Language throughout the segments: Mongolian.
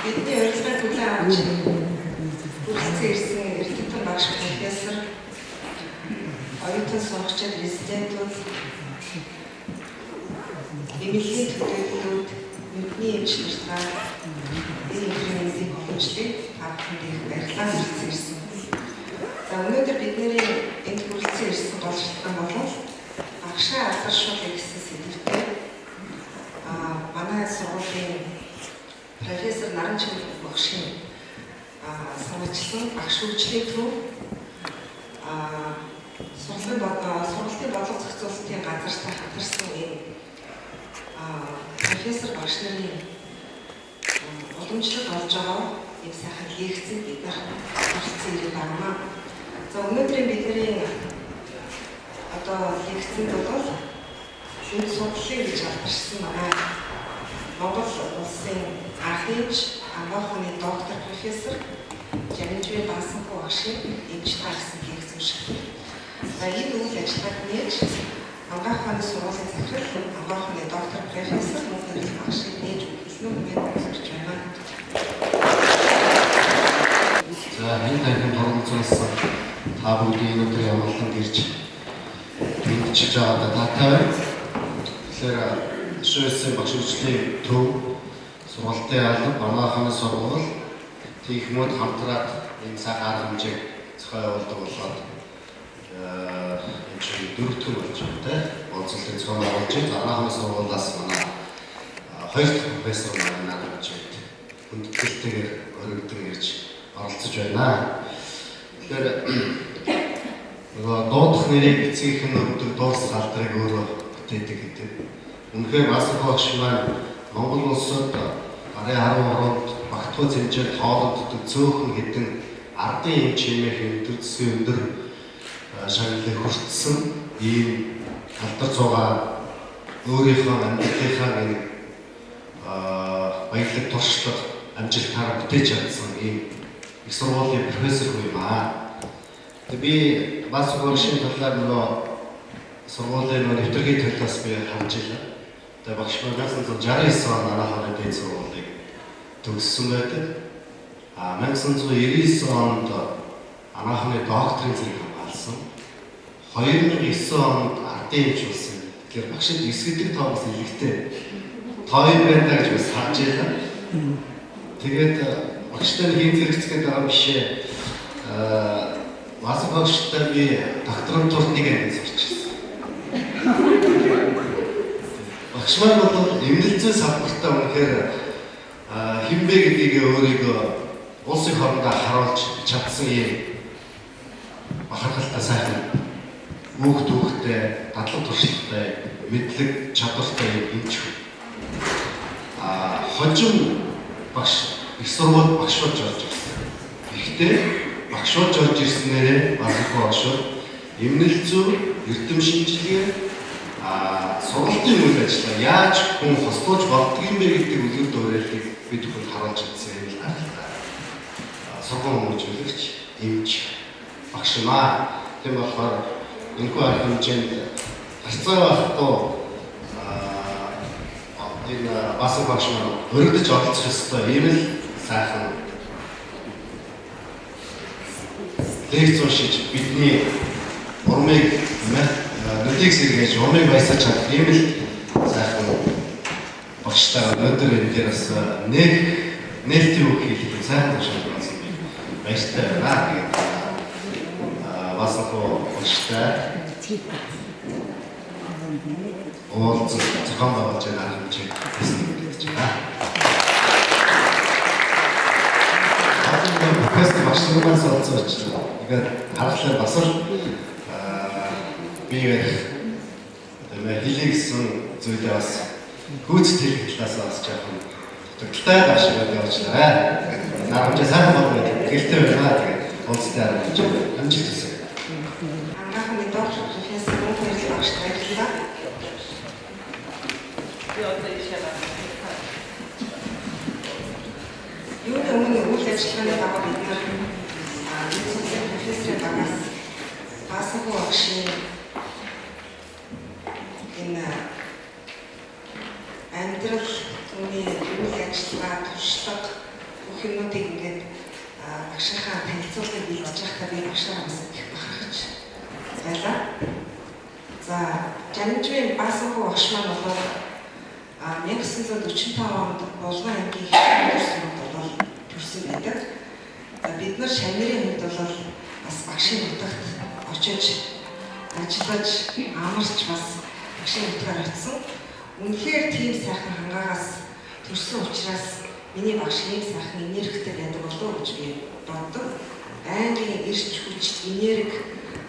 Бидний урилгын төлөө авч үргэлжлэн ирсэн эрдэмтэн багш профессор, оюутан сурагчид, резидентүүд, эмнэлгийн төлөөллүүд, нүдний эмч нартаа энэ инфлюенсийг хөгжлийг авахыг баярлалаа хэлсэн. За өнөөдөр бидний энд хүрэлцэн ирсэн гол шалтгаан бол багшаа алдаршуулъя гэсэн сэдвээр манай сургуулийн профессор Наранчин багшийн санаачлан багш хөгжлийн төв сургалтын бодлого зохицуулалтын газартай хамтарсан энэ профессор багш нарын уламжлалт олж байгаа ийм сайхан лекцэд бид нар хүрэлцэн ирэх байна. За өнөөдрийн бидний лекцэд бол энэ судлалыг гэж алдаршсан манай Монгол улсын анхныч амгаахны доктор профессор Жанжвэ Басанхуу багшийн эмчтэй гэсэн лекц унших. За энэ үйл ажиллагааг нээж амгаахны сургуулийн захирал амгаахны доктор профессор Мөнхөрөл багшийн нээж өгсөн юм гэж байна. За энэ таны хөрөнгөцөөс та бүдгийн өнөөдөр ямарланд ирж мэдчилж байгаа датаа. Тэгэхээр шөөсөн багш хөгжлийн төв сургалтын алба манайхны сургууль тийхмүүд хамтраад энэ сайхан арга хэмжээг зохион явуулдаг болоод энэ чинь дөрөвдүгээр болж байна те. Онцлог зохион байгуулж байгаа. Манайхны сургуулиас манай хоёр дахь профессор манай надад хэмжээд хүндэтгэлтэйгээр өргөдөн ирж оролцож байна. Тэгэхээр нөгөө дуудах нэрийг эцгийнхэн өдөр дуусах алдрыг өөрөө бүтээдэг гэдэг. Үнэхээр Басанхуу багш маань Монгол улсад гарын 13-нд багтгал хэмжээнд хоолонд цөөхөн хэдэн ардын эм чимээний өдөр засгийн өндөр шагналыг хүртсэн ийм алдар цугаа өөрийнхөө амьдралынхаа нэг баялаг туршлага амжилтаар бүтээж чадсан ийм их сургуулийн профессор юм аа. Тэгээ би Басанхуу багшийн талаар нөгөө сургуулийн нэвтргийн талаас би харж илаа. Тэгээ багш маань 1969 он манайхаа дэд сургуулийг төгссөн байдаг. 1999 онд манайхны докторийн зэрэг хамгаалсан. 2009 онд ардын эмч болсон. Тэгэхээр багшид 9 гэдэг тоогоос илэгтэй тоо юм байна гэж бас харж байлаа. Тэгээд багштай хийн зэрэгцгээд байгаа бишээ. Басанхуу багштай би докторантурт нэг анги сурчсан. Багш маань бол эмнэлзээ салбартаа үнэхээр хинбэ гэдгийг өөрийгөө улсын хоорондоо харуулж чадсан юм бахархалтай сайхан хүүхдтэй, дадлаг туршлагатай, мэдлэг чадвартай эмч. Хожим багш их сургууль багш болж орж ирсэн. Гэхдээ багш болж орж ирснээрээ Басанхуу багш эмнэлзүү, эрдэм шинжилгээ сургалтын үйл ажиллагаа яаж хүн хослуулж болдго юм бэ гэдэг үлгэр дуурайлыг бид бүхэн харуулж чадсан юм л байна. Сургууль хөгжүүлэгч, эмч, багш маа тийм болохоор энэхүү арга хэмжээнд харьцаа байхгүй энэ Басанхуу багш маань өргөдөж оролцох ёстой ийм л сайхан лекц уншиж бидний урмыг нүдийг сэргээж урмыг баясаж чадах ийм л сайхан багштай өнөөдөр энэ дээр бас нээлтийн үг хэлэх сайхан тушаал болсон би баяртай байна. Басанхуу багштай уулзах зохион байгуулж байгаа хэмжээ хэлж байна. Профессор багшнаас олцооч. Тэгээд харахад бас л бигээр хэлий гэсэн зүйлээ бас гүйцэд хэлэх талаас бас жоохон дутагтай багш гэдэг явуулчлаа. Нарамжаа сайхан байна. Гэлтэй байна. Тэгээд уулзтай харж амжилт хүсье. Ангаахны доктор профессор Мөнхөрөл багш баярлалаа. Юуны өмнө үйл ажиллагааны дагуу бид нар профессорын багаас Басанхуу багшийн энэ амьдрал түүний үйл ажиллагаа туршлага бүх юмнуудыг ингээд багшийнхаа танилцуулгыг бэлдэж байхдаа би багшаа бас их бахархаж байлаа. За, Жанжмын Баасанхүү багш маань бол 1945 онд Булган аймгийн Хэвлэлсэнд бол төрсөн байдаг. Бид нар Шамирын хувьд бол бас багшийн нутагт очиж ажиллаж амарч бас багшийн нутгаар очсон. Үнэхээр тийм сайхан хангаагаас төрсөн учраас миний багш ийм сайхан энергитэй байдаг болов уу гэж би боддог. Байнгын эрч хүч, энерги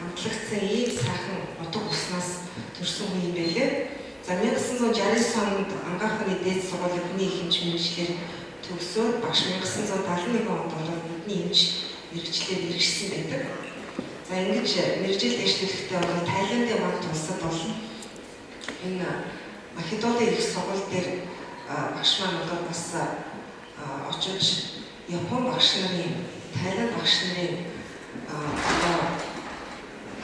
амтлагцсан ийм сайхан утга уснаас төрсөн хүн юм байлээ. За 1969 онд ангаахны дээд сургуулийн хүний ихэмж мэргэжлэр төгсөөд багш 1971 онд болоод бидний эмч мэргэжлэр иргэжсэн байдаг. За ингэж мэргэжил дэвшлэхдээ бол Тайландын манд улсад бол энэ Македоны их сургууль дээр багш маань бол бас очиж Япон багш нарын, Тайланд багш нарын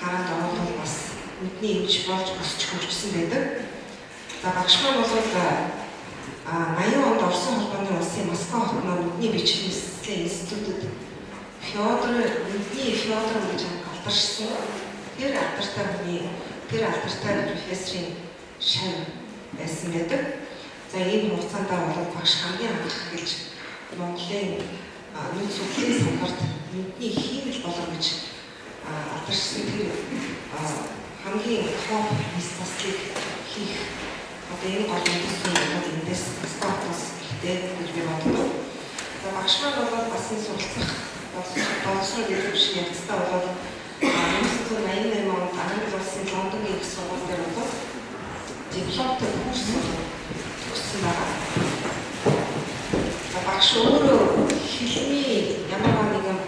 хараанд оролцол бас бидний эмч болж өсч хөгжсөн байдаг. За багш маань бол 80 онд Оросын холбооны улсын Москва хотноо нүдний бичлэгийн институтэд нүдний Фёдор гэж алдаршсан. Тэр алдартай профессорын шав байсан байдаг. За энэ хугацаанд бол багш хамгийн анх гэж Монголын нүд сүлийн санхарт нүдний хиймэл болов гэж алдаршсан. Тэр хамгийн топ статистик хийх одоо энэ гол үндэсний эндээс статус ихтэй гэж би боддог. За багш маань бол бас энэ суралцах боловсрол дэвшин явцдаа бол 1988 онд Англи улсын Лондонгийн их сургууль дээр бол дипломтой курс төгссөн байна. За багш өөрөө хэлний ямар нэгэн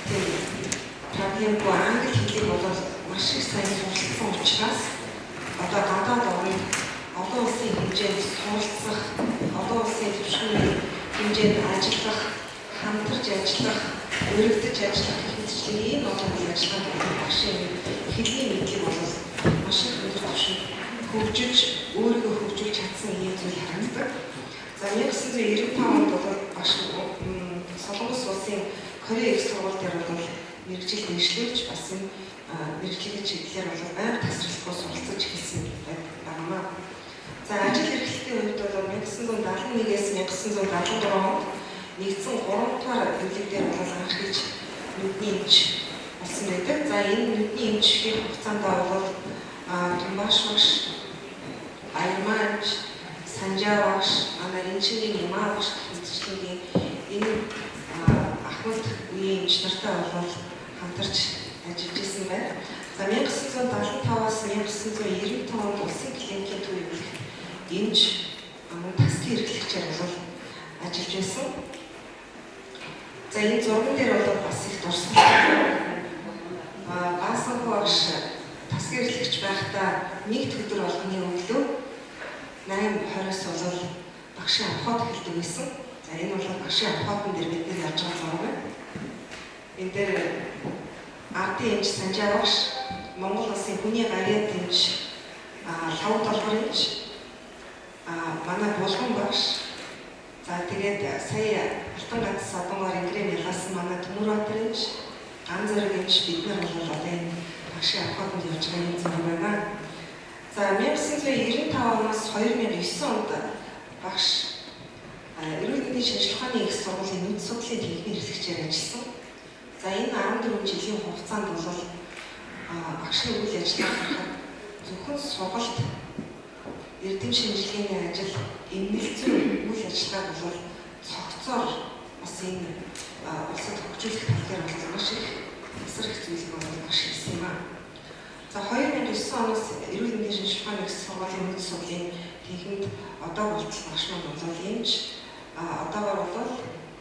тийм проблемгүй англи хэлийг бол маш их сайн суралцсан учраас одоо гадаад орнд олон улсын хэмжээнд суралцах, олон улсын төвшингийн хэмжээнд ажиллах, хамтарч ажиллах, өргөдөж ажиллах гэх мэтчлэн ийм олон ажиллагаанд багшийн хэлний мэдлэг бол маш их өндөр түвшинд хөгжиж, өөрийгөө хөгжүүлж чадсан ийм зүйл харагддаг. За 1995 онд бол багш Солонгос улсын Корея их сургууль дээр бол мэргэжил дэвшлүүлж бас энэ мэргэжлийн чиглэлээр бол байнга тасралтгүй суралцаж эхэлсэн байна. За ажил эрхлэлтийн хувьд бол 1971-ээс 1973 онд нэгдсэн 3 дугаар бүлэг дээр бол анх гэж нүдний эмч болсон байдаг. За энэ нүдний эмчийн хугацаанд бол Тумбаш багш, Аймаач, Санжаа багш, Инженерийн Ямаа багш хэвчлийн энэ ахмад үеийн эмч нартай бол хамтарч ажиллаж исэн байна. За 1975-аас 1995 онд улсын клиникийн төвийн эмч тасгийн эрхлэгчээр бол ажиллаж байсан. За энэ зурган дээр бол бас их дурсан. Баасанхүү багш тасгийн эрхлэгч байхдаа нэг өдөр болгоны өглөө 8:20-аас бол багшийн авахд эхэлдэг байсан. За энэ бол багшийн авахдын дээр бид нэр яаж байгаа зураг байна. Энэ дээр ардын эмч Санжаа багш, Монгол улсын хүний гарьяд эмч Лав долбор эмч, манай Булган багш, за тэгээд сая Алтан ганц садмаар ингрэм ялгасан манай Төмөрбаатар эмч, Ган зэрэг эмч бид нар бол одоо энэ багшийн авахданд явж байгаа юм зүйл байна. За 1995 оноос 2009 онд багш эрүүл мэндийн шинжилгээний их сургуулийн нүд судлалын техникийн эрхлэгчээр ажилласан. За энэ 14 жилийн хугацаанд бол багшийн үйл ажиллагаа харахад зөвхөн сургалт, эрдэм шинжилгээний ажил, эмнэлзэн үйл ажиллагаа бол цогцоор бас энэ улсад хөгжүүлэх тал дээр бол маш их асар их зүйл болж хийсэн юм аа. За 2009 оноос эрүүл мэндийн шинжилгээний их сургуулийн нүд судлалын техникт одоо болтол багш маань бол эмч, одоогоор бол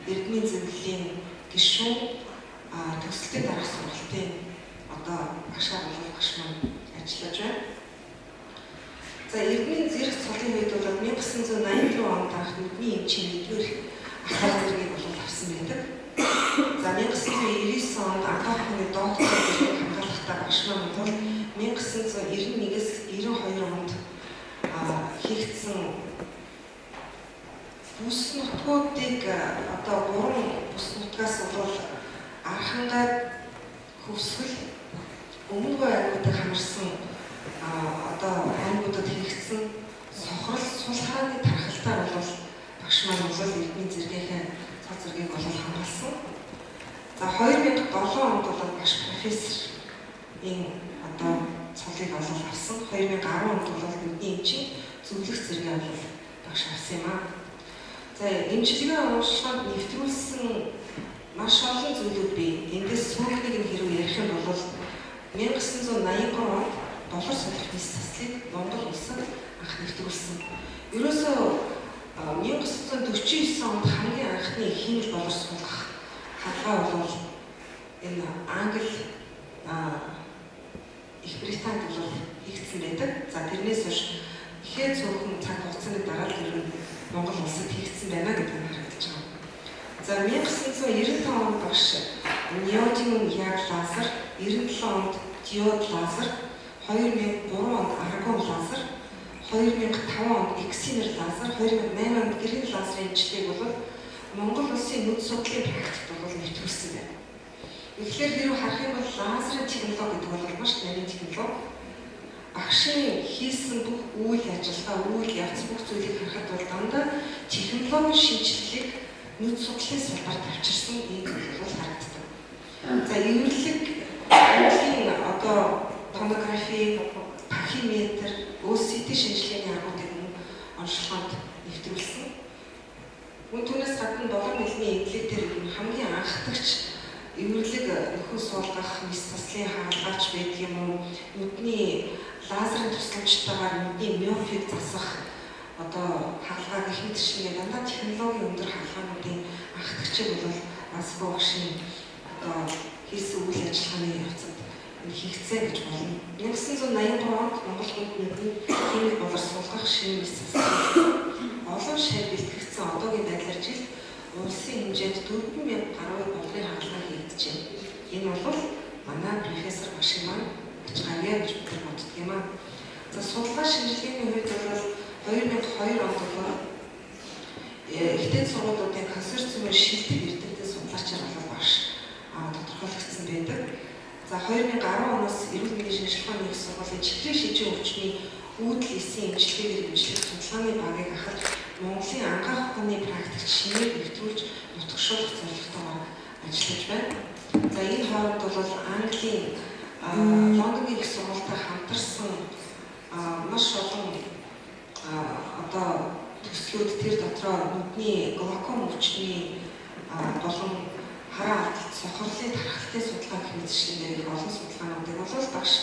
эрдмийн зөвлөлийн гишүүн төсөлтийн дараах сургалтын одоо багшаар бол багш маань ажиллаж байна. За эрдмийн зэрэг цолын үед бол 1984 онд анх нүдний эмчийн нэгдүгээр ахлах зэргийг бол авсан байдаг. За 1999 онд анхаарахны доктор зэрэг хамгаалалтаа багш маань бол 1991-с 92 онд хийгдсэн бүс нутгуудыг одоо 3 бүс нутгаас бол архангаад хөвсгөл өмнөгүй аймагуудыг хамарсан одоо аймагуудад хийгдсэн сохрол сул харааны тархалтаар бол багш маань бол эрдмийн зэргийн цог зэргийг бол хамгаалсан. За 2007 онд бол багш профессорын одоо цолыг олол авсан. 2010 онд бол бидний эмчийн зөвлөх зэргийг бол багш авсан юм аа. За эмчилгээ онцлогод нэвтрүүлсэн маш олон зүйлүүд бий. Эндээс сүүлнийг нь хэрэг ярих юм бол 1983 онд болор солих нийс заслыг Монгол улсад анх нэвтрүүлсэн. Ерөөсөө 1949 онд хамгийн анхны хэмж болор суулгах хаалгаа бол энэ Англи Их Британд бол хийгдсэн байдаг. За тэрнээс хойш ихээр цөөхөн цаг хугацааны дараа тэр Монгол улсад хийгдсэн байна гэдэг нь харагдаж байгаа. За 1995 онд багш неодимум яг лазер, 97 онд диод лазер, 2003 онд аргон лазер, 2005 онд эксинер лазер, 2008 онд гэрийн лазерын имчилгээг бол Монгол улсын нүд судлалын практикт бол нэвтрүүлсэн байна. Тэгэхээр хэрэг харах юм бол лазерын технологи гэдэг бол маш нарийн технологи. Багшийн хийсэн бүх үйл ажиллагаа, үйл явц бүх зүйлийг харахад бол дандаа технологийн шинжилгээг нүд судлалын салбарт авчирсан ийм зүйл бол харагддаг. За эвэрлэг английн одоо томографи, пахиметр, OCT шинжилгээний аргуудыг онцлогоонд нэвтрүүлсэн. Мөн түүнээс гадна болон хэлний эдлэг төр хамгийн анхдагч эвэрлэг нөхөн суулгах, мис заслын хаалгач байдаг юм уу? Нүдний лазерын тусламжтайгаар нүдний миопиг засах одоо хаалгаа гэх мэт шиг дандаа технологийн өндөр хаалгаануудын анхдагчийг бол Асбо багшийн одоо хийсэн үйл ажиллагааны явцад хийгдсэн гэж болно. 1983 онд Монгол хүндлэний хэмжээ болор суулгах шинэ мис заслын олон шар бэлтгэгдсэн одоогийн байдлаар жил улсын хэмжээнд 4,000 гаруй болрын хаалгаа хийгдэжээ. Энэ бол манай профессор багшийн маань ачаагаа гэж бид боддог юм аа. За судалгаа шинжилгээний хувьд бол 2002 онд бол ихтэй сургуулиудын консорциумын шилдэг эрдэмтэн судлаачаар болов багш тодорхойлогдсон байдаг. За 2010 оноос эрүүл мэндийн шинжилгээний их сургуулийн чихрийн шижийн өвчний үүдэл эсийн эмчилгээгээр эмчлэх судалгааны багийг ахад Монголын ангаах ухааны практикт шинээр нэвтрүүлж нутагшуулах зорилготойгоор ажиллаж байна. За энэ хооронд бол Английн Лондонгийн их сургуультай хамтарсан маш олон одоо төслүүд тэр дотроо нүдний глауком өвчний болон хараа алдалт, сохрлын тархалтын судалгаа гэх мэт шинээр олон судалгаануудыг бол багш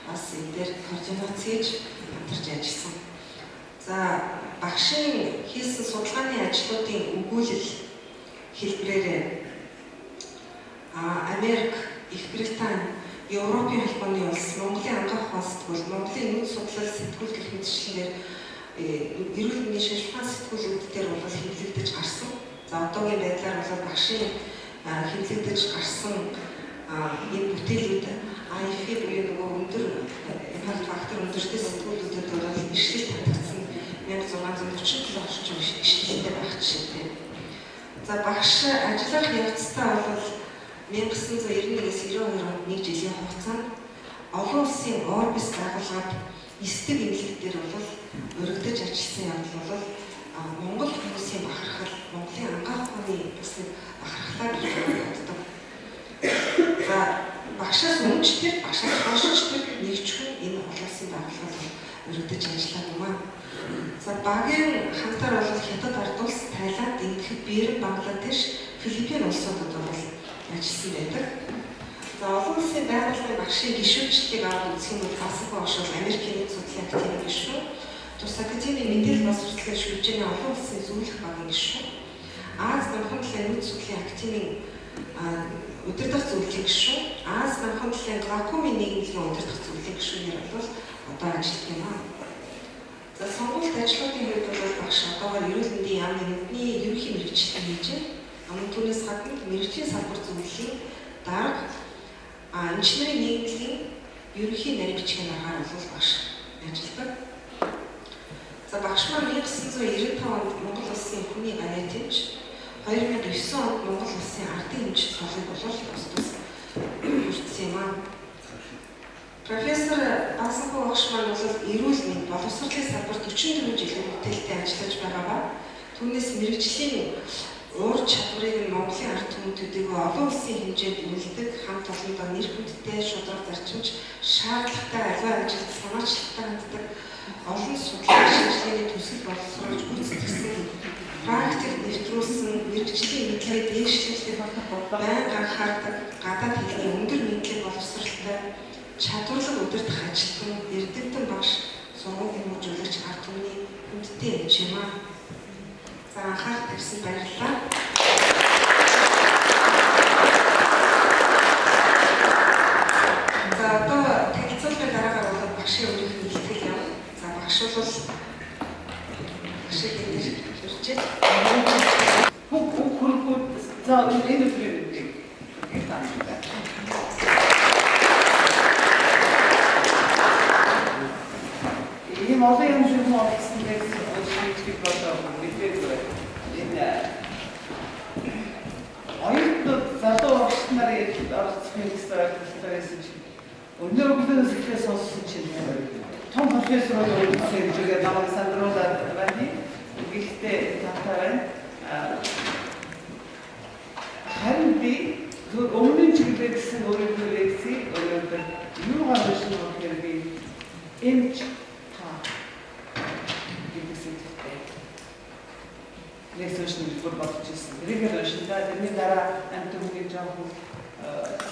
бас энэ дээр координац хийж хамтарч ажилласан. За багшийн хийсэн судалгааны ажлуудын өгүүлэл хэлбэрээр Америк, Их Британи, Европын холбооны улс, Монголын ангаах ухаан сэтгүүл, Монголын нүд судлал сэтгүүл гэх мэт шинээр эрүүл мэндийн шинжилгээ сэтгүүлүүд дээр бол хэвлэгдэж гарсан. За одоогийн байдлаар бол багшийн хэвлэгдэж гарсан энэ бүтээлүүд IFE буюу нөгөө өндөр impact factor өндөртэй сэтгүүлүүдэд бол иршил татагдсан 1647 орчим ишлэлтэй байх жишээтэй. За багш ажиллах явцдаа бол 1991-ээс 92 онд нэг жилийн хугацаанд олон улсын Орбис байгууллагад эсдэг эмнэлэг дээр бол өргөдөж ажилласан явдал бол Монгол хүмүүсийн бахархал, Монголын ангаах ухааны бас нэг бахархлаа гэж боддог. За багшаас өмнө ч тэр багшаас хойш ч тэр нэгчхэн энэ олон улсын байгууллагад өргөдөж ажиллаад юм аа. За багийн хамтар бол Хятад ард улс, Тайланд, Индия, Бирм, Бангладеш, Филиппин улсуудад бол ажилласан байдаг. За олон улсын байгууллагын багшийн гишүүнчлэлийг аваад үзэх юм бол Асбо ошол Америкийн нийт судлалын академийн гишүүн, тус академийн мэдээлэл боловсролын шүлжээний олон улсын зөвлөх багийн гишүүн, Аз намхан талын нийт судлалын академийн удирдах зөвлөлийн гишүүн, Аз намхан талын глаукомын нийгэмлэгийн удирдах зөвлөлийн гишүүнээр бол одоо ажилладаг юм аа. За сонгуульд ажлуудын хувьд бол багш одоогоор эрүүл мэндийн яамны нүдний ерөнхий мэргэжилтийг хийж байна. Амун түүнээс гадна мэргэжлийн салбар зөвлөлийн дарга инженерийн нийгэмлэгийн ерөнхий нарийн бичгийн аргаар бол багш ажилладаг. За За багш маань 1995 онд Монгол Улсын хүний гавьяа тэмч, 2009 онд Монгол Улсын ардын эмчит цолыг боловсрол устгас хүртсэн юм аа. Профессор Баасанхуу багш маань бол эрүүл мэнд боловсролын салбарт 44 жилийн бүтээлтэй ажиллаж байгаагаа түүнээс мэрэгжлийн уур чадварыг нь Монголын ард түмнүүдийг олон улсын хэмжээнд үнэлдэг, хамт олондоо нэр хүндтэй шударга зарчимч шаардлагатай аливаа ажилд санаачлагтай ханддаг олон судлаач шинжилгээний төсөл боловсруулж гүйцэтгэсэн практик нэвтрүүлсэн мэрэгжлийн мэдлэгийг дээшлүүлэх байнга анхаардаг гадаад хэлний өндөр мэдлэг боловсролтой чадварлаг удирдах ажилтан эрдэмтэн багш сургуулийн хөгжүүлэгч ард түмний хүндтэй эмч юм аа. За анхаарал тавьсан баярлалаа. За одоо танилцуулгын дараагаар бол багшийн өөрийнх нь илтгэл яв. За багш бол багшийн хэлээр хүрчээ. Хөргүүд за энэ үгээр ийм олон юм шиг болсон гэж шийдэх болов мэдээд энэ оюутнууд залуу багш нарын оролцох хэрэгтэй байсан чинь өнөө өглөөс эхлээ сонссон чинь том профессор уулзсан гэж намайг сандруулаад байна. Гэхдээ таатай байна. Харин би өмнө нь чиглэлд гэсэн өөрийнхөө лекцийг өнөөдөр юу гаргаж ирсэн гэхээр би эмч лекцийн бүр болж ирсэн. Тэрээр уншилдаа тэрний дараа амт өмнөний жоохон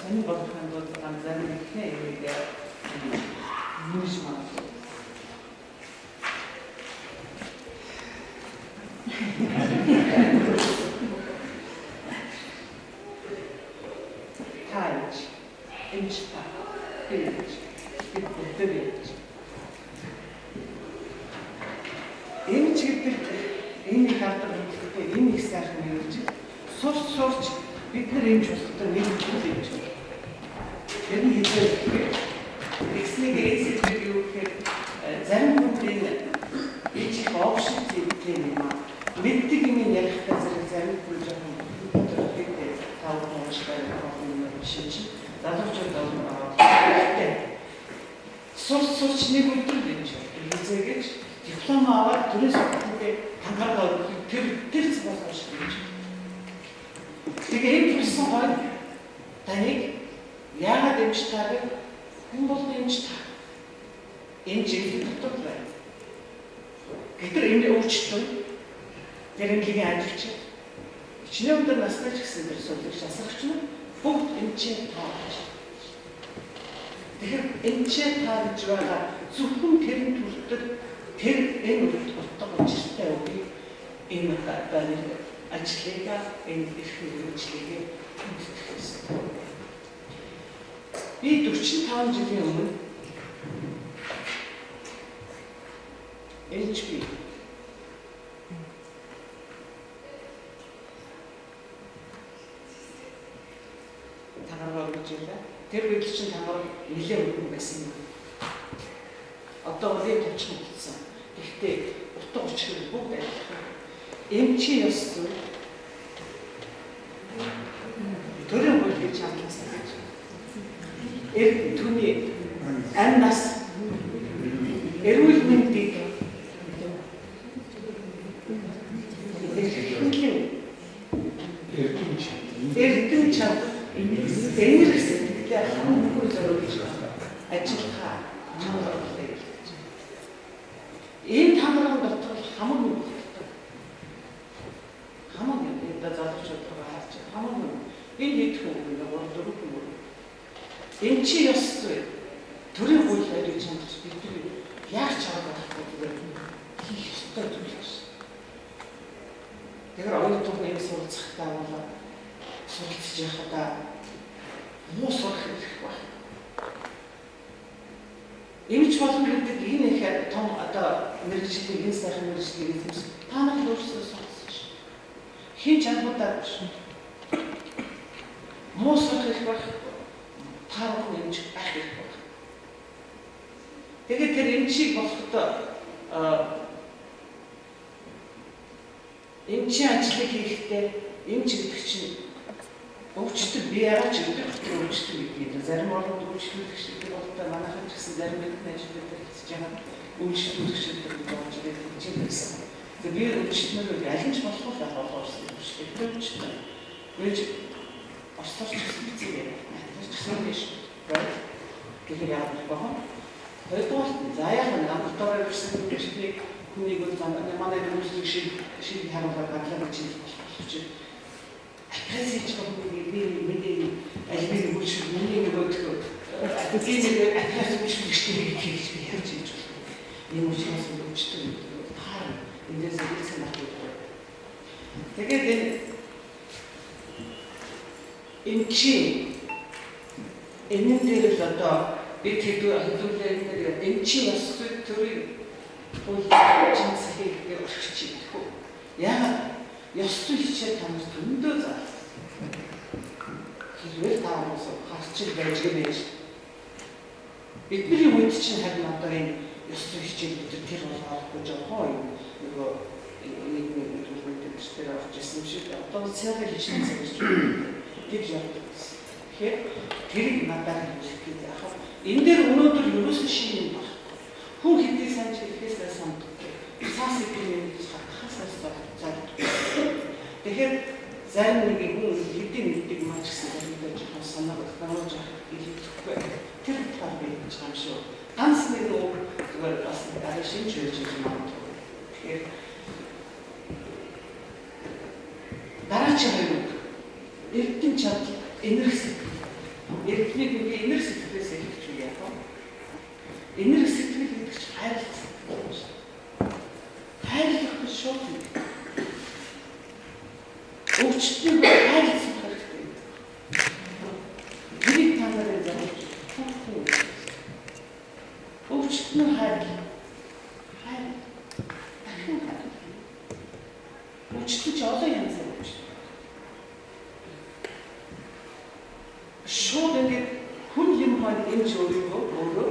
сони бодохын тулд зарим ихний яг юуш маа. Тааж, эмчта, пилж, пилж. Эмч гэдэг энэ хардаг энэ их сайхан юм чи сурч бид нар эмч болохтой нэг зүйл юм чи. Тэр нь хэлээ. Экснийг эсэж юу гэхээр зарим хүнтэй эч опшн гэдэг юм аа. Мэддэг юм ярихдаа зарим хүн жоохон өдөртэй таавал ууштай юм шиг залуучууд байна. Сурч нэг өдөр юм чи. Хизээгэж диплом аваад түрээс хангараад тэр цогцолж гэж. Тэгээ энэ person гол таныг яагаад эмч таадаг? Хүн бол эмч таа. Энэ жинхэнэ дотор байна. Гэтэр энэ өөрчлөлт тэр эмчийн ажилч чиний өндөр настай ч гэсэн тэр судалж асарч нь бүгд эмчийн тааж. Тэгэхээр эмчийн тааж байгаа зөвхөн тэрний төрөлд тэр энэ утга учиртай үгүй энэ байна ажлыг энэ эрхний үйлчлэгийг хүндэх ёстой. Би 45 жилийн өмнө HP тагараа үргэлжлээ. Тэр үед чинь тагараа нэлээд өргөн байсан юм. Одоо үеийн төвчм болсон. Гэхдээ утга учир бүгд адилхан. Эмчийн ёс зүй төрийн хууль гэж хамтласан гэж. Түүний амь нас эрүүл мэндийг эрдэм чад энерги сэтгэлээ хамгийн зориулж ажиллахаа чанартай. Энэ тамрын дотор хамгийн залуучууд харж хамгийн энэ хэдхэн үг нэг 4 хүн. Эмчийн ёс зүй төрийн хууль гэж хамтж бид яаж чараад байхгүй хийх ёстой зүйл биш. Тэгэхээр оюутан юм суралцахтаа бол суралцж яхадаа муу сурах хэрэгтэй байна. Эмч болон гэдэг энэ их том одоо мэрэгжлийн энэ сайхан мэрэгжлийн эзэмс та нар өөрсдөө суралцсан шүү. Хин чанаруудаа биш. Муу сурах их байх. Таарах эмч байх хэрэгтэй. Тэгээд тэр эмчийг болохдоо Эмчийн ажлыг хийхдээ эмч гэдэг чинь өвчтөд би яагаад ч гэдэг өвчтөд гэдэг. Зарим орнууд өвчлөлтчтэй болтой манайхан ч гэсэн зарим мэдэн ажлууд хийж байгаа өвчлөлтчтэй болж байгаа чинь гэсэн. Тэгээ би өвчлөлтнөр аль нь ч болохгүй болохоорсон өвчлөлттэй өвчлөлт. Гэж остооч гэсэн хэцүү яриа. Тэгсэн биш. Тэгэхээр яагаад болохоо? Хоёрдугаар заяа намтараар ирсэн өвчлөлтийг хүнийг манай хүмүүсийн шиг харуулдаг гадлаа гэж болж Агрессивч хүмүүсийг би ажлын үйлчлэл миний нөгөөдгөө тэдний агрессивч үйлчлэлийг хийж яаж хийж байна. Энэ учраас өвчтөн хаа эндээс хэлсэн байна. Тэгээд энэ чи энэ дээр л одоо бид хэдүүлээ энэ чи бас төрийн үйлчлэл хийх орчих юм. Яагаад ёс зүй хичээл танаас зөндөө заа. Хэрвээ таамаас харчил байж гэнэ. Бидний үед чинь харин одоо энэ ёс зүй хичээл бид тэр болохгүй жоо юм. Нөгөө нэг төлөвлөлтөөр авч ирсэн шиг одоо цаагаар хичээл хийж байна. Гэж явуулсан. Тэгэхээр тэрийг надад хэлэх яах вэ? Энэ дээр өнөөдөр ерөөсөн шинэ юм байна. Хүн хэдий сайн хэлхээсээ самдаг. Цаас идэв хасаас заа. Тэгэхээр зарим нэгэн хүн хэдийн нэгдэг маач гэсэн зүйлээр жоохон санаа болгож илүүхгүй. Тэр талаар би хэлж байгаа юм шүү. Ганц нэг зүгээр бас арай шинж хийж байна. Тэгэхээр дараагийн хоёр эрдэнэ чадал энерги сэтгэл. Эрдэнэний үгүй энерги сэтгэлээс хэлж үгүй яах вэ? Энерги сэтгэл гэдэг чинь хайрлах. Хайрлах гэж шууд өвчтөнд хайрлах хэрэгтэй. Тэрийг та нарыг зааж хүүхүү. Өвчтөнд хайрлах. Дахин хайрлах. Өвчтөнд ч олон янзаар өвчтөнд. Шууд ингээд хүн юм маань энэ ч өөрөө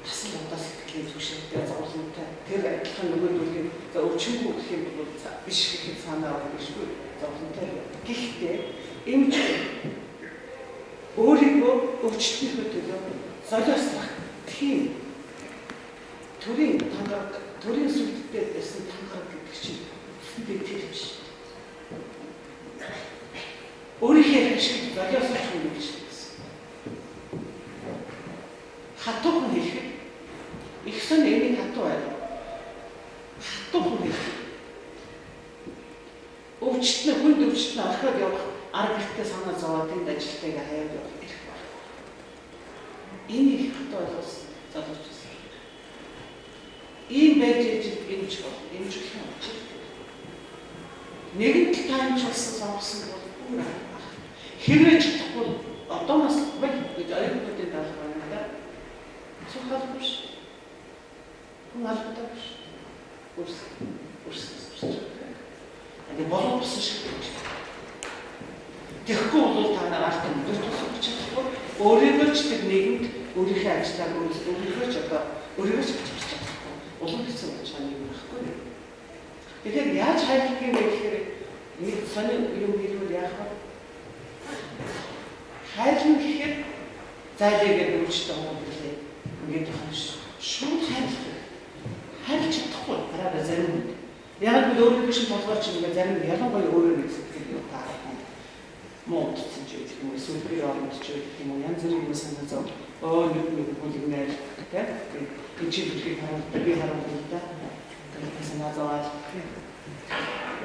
тасал удаа сэтгэлийн түвшинтэй зовлонтой тэр адилхан нөгөөдөлгийн за өвчмгүй гэх юм бол биш гэхэд санаа өгөхгүй зовлонтой. Гэхдээ эмч өөрийгөө өвчтөний төлөө солиослох тийм төрийн тангараг төрийн сүлдтэй байсан тангараг гэдэг чинь би тэр биш. Өөрийнхөө ашиг солиослох юм гэж хэлсэн. Хатуухан хэлэхэд их сон энийг хатуу байв. Хатуухан хэлэхэд өвчтөний хүнд өвчтөний орхиод явах арга гэртээ санаа зовоод энд ажилтайгаа хаяад явах ирэх баг. Энийг хатуу ойлгосон залуучсан. Ийм байж эмч бол эмч гэх юм. Нэгэн тань ч болсон сонгосон бол бүр хэрвээ ч тахгүй одооноос гэж аюулгүй даалгав байна да. Сухал биш. Хүн албатай биш. Үрс. Тэгээ боловсон шиг гэж. Тэгэхгүй бол та нар алт өндөр тусах чадахгүй. Өөрийнхөө ч тэр нэгэнд өөрийнхөө ажлаа өөрийнхөө ч одоо өөрийгөө ч бичих чадахгүй. Улам хэцүү болж байгаа юм байхгүй. Тэгэхээр яаж хайрлах юм бэ гэхээр нэг сони юм хэлвэл яах вэ? Хайрлах гэхээр зайлээгээд өвчтөн юм билээ. Ингээд хаш шууд хайрлах. Хайрлах чадахгүй хараа зарим. Яг л өөрийнхөө шиг болгооч ингээд зарим ялангуяа өөрөө нэг сэтгэл юм таа. Мод ч гэж юм эсвэл би орнд ч гэх юм уу янз бүрийн юм санаа зов. Нэг бүлэгнээр тийм энэ чинь бүлгийг харуулдаг би харуулдаг да. Тэгээд санаа зоваад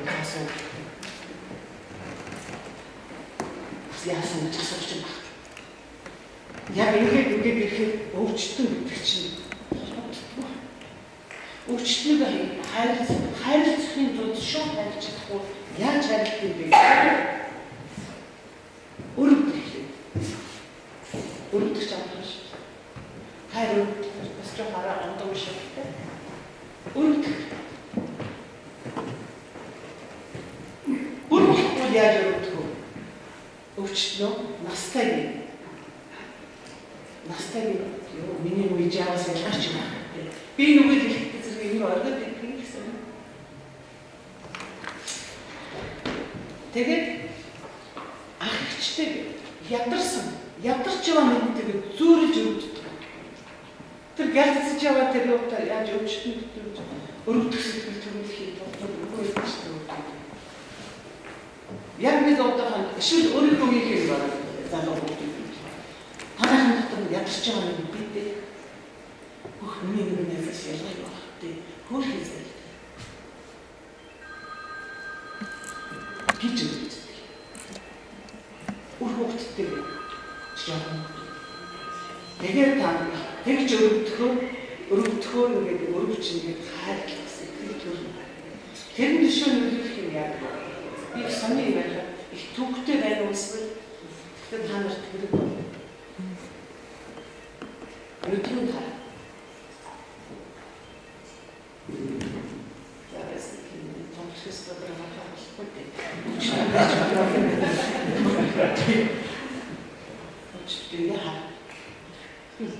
яасан яасан ч асууж байна. Яг ингээд ирэхэд өвчтөн гэдэг чинь өвчтнийг хайрлахын тулд шууд хайрлах чадахгүй яаж хайрлах юм бэ? Өрөвдөх чадах шүү. Хайр бас ч хараа ондоо шүү. Өрөвдөх. Өрөвдөх яаж өрөвдөх вэ? Өвчтнөө настай юм. Настай юу миний үе жаавас ялгаач юм. Би нүгэл хэлэхдээ зэрэг юм ордог гэдэг юм гэсэн. Тэгээд ах ихчтэй ядарч яваа нэгтэйгээ зөөрөж өгдөг. Тэр гэлцэж яваа тэр удаа яаж өвчтөнд өрөвдөх сэтгэл төрүүлэхийг бодохгүй шүү дээ. Яг нэг удаахан эсвэл өөрийнхөө үеийг бараг залуу хүмүүс. Танайхан дотор ядарч байгаа нэг бидээ бүх нэгнээс ялгаатай багтээ хөр хийсэн. гэж үздэг. Үр хөвгттэй жаахан. Тэгээд та тэгж өрөвдөхөө ингээд өрөвч ингээд хайрлахсан тэр төрөл. Тэр дэшөө нөлөөлөх юм яа. Би сони байна. Их төвхтэй байна уусвал тэгээд та нарт хэрэг байна. Өдрөн хаа.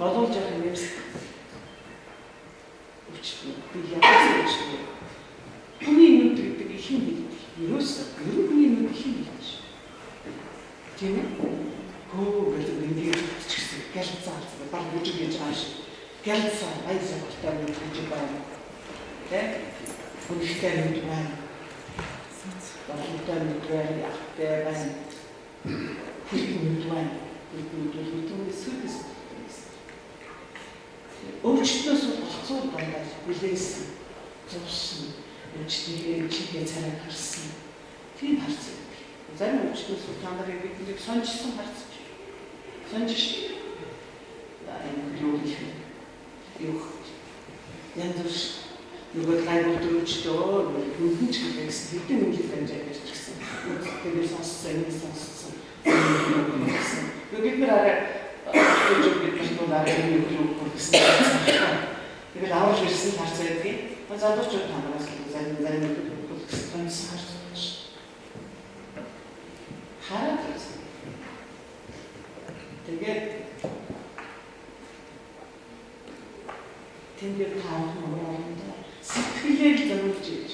Болуулж явах юм юмс. Өчтөв. Би яагаад өчтөв? Хүний нүд гэдэг их юм биш. Ерөөсөө хүний нүд их юм биш. Тийм ээ? Хөө гэдэг нэг чигсэн. Гэлцаа. Баг бүжиг гэж байгаа шиг. Гэлцаа. Айзаа болтой бүжиг байна. Тэ? Хүнтэй нүд байна. Багтай нүд байна. Ахтай байна. Хүнтэй нүд байна. Нүд сүдэс. Өвчтнөөс болцоо дандаа билээсэн. Зурсан. Өвчтнийг чигээ царай харсан. Тийм харсан. Зарим өвчтнөөс та нарыг бидний сонжсон харсан. Сонжш. Энэ юу юу янзш нөгөө гайгүй өвчтөө хөнч гэсэн хэдэн үнэлэл дамжаад ирчихсэн. Тэгээд сонссон. Бид нэрээ тэгээд авах ирсэн харцаа гэдгийг залуучууд танаас зарим хүлээсэн харж хараад ирсэн. Тэгээд тэндээ таах юм сэтгэлээ зориулж ийж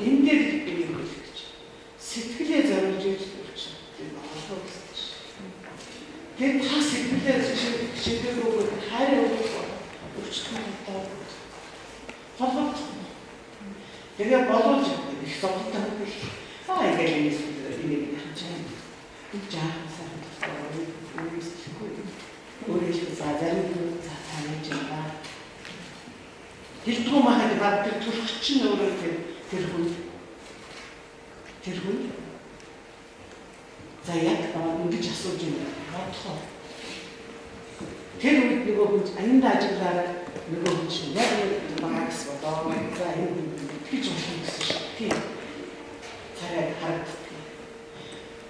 энэ дээр би хэлж сэтгэлээ зориулж ийж тэгээд та сэтгэлээ шийдвэргүй хайр өвчтөнтэй холбоотой. Тэгээд болооч их зовлонтой байх. Ингээд энэ хийж байгаа. Би жаахан өөрөөсөө зарим цаанаж байна. Хэлтгүү махад баг тэр төрч чинь өөрөө тэр хүн за яг ингэж асууж байна. Бодхоо. Тэр үед нөгөө хүн аяндаа ажиглаараа нөгөө хүн чинь яг нэг багс бодоо. За энэ гэж уншсан гэсэн шүү. Тийм. Царай харагддаг.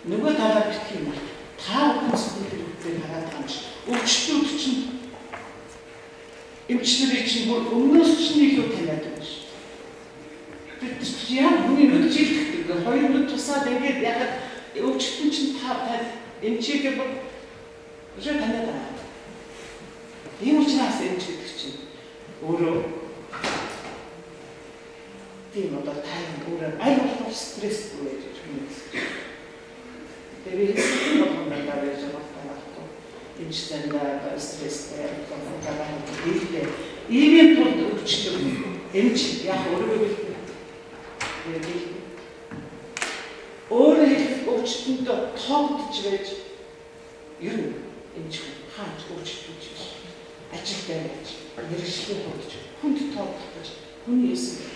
Нөгөө талаар битгий юм байна. Та бүхэн сэтгэл хөдлөлийг хараад байгаа юм шиг. Өвчтүүд чинь эмчнэрийн чинь өмнөөс чинь илүү таниад байна шүү. Тэр яг хүний нүд жилдэх. Хоёр нүд тусаад ингээд яг өвчтөн чинь та эмчигээ өшөө таниад байна. Ийм учраас эмч гэдэг чинь өөрөө тийм одоо тайван өөрөө аль болох стресстэй байж байна. Тэгээд энэ болгоомжтой байж байгаа. Эмч тандаа стресстэй байгаа гэдэг. Ийм тулд өвчтөн эмч яг өөрөө өөрөө өвчтөндөө тоогдож байж ер нь эмч хаач өвчтөж ажилтай байж мэргэжлийн хурдж хүнд тоогдож байж хүний эсрэг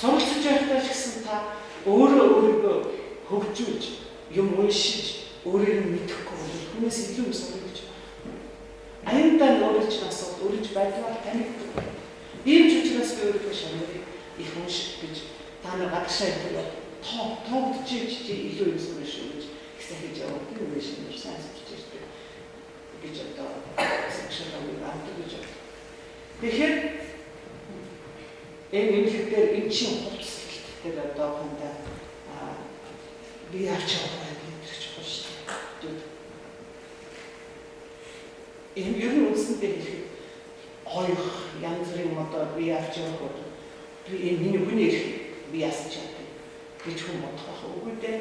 суралцж байхдаа ч гэсэн та өөрийгөө хөгжүүлж юм уншиж өөрийг мэдэхгүй хүнээс илүү юм сурах гэж аяндаа өөрөж насаад өөрөж байдлаар танигддаг. Ийм ч учраас би өөрийгөө шанарыг их унших гэж та нар гадагшаа ирээд тоогдож илүү юм сурах шүү гэж ихсэж яваад юм биш юм сайн сурч ирдэг гэж одоо секшнл авдаг гэж. Тэгэхээр энэ хэлээр энэ чинь хувцсэлтэй одоо хандаа би авч явах гэж чухал шүү дээ. Энэ ер нь үсэндээ хэлэх ойх янз бүрийн одоо би авч явах би энэ миний хүний би ясч чаддаг. гэж хүн бодох үгүй дээ.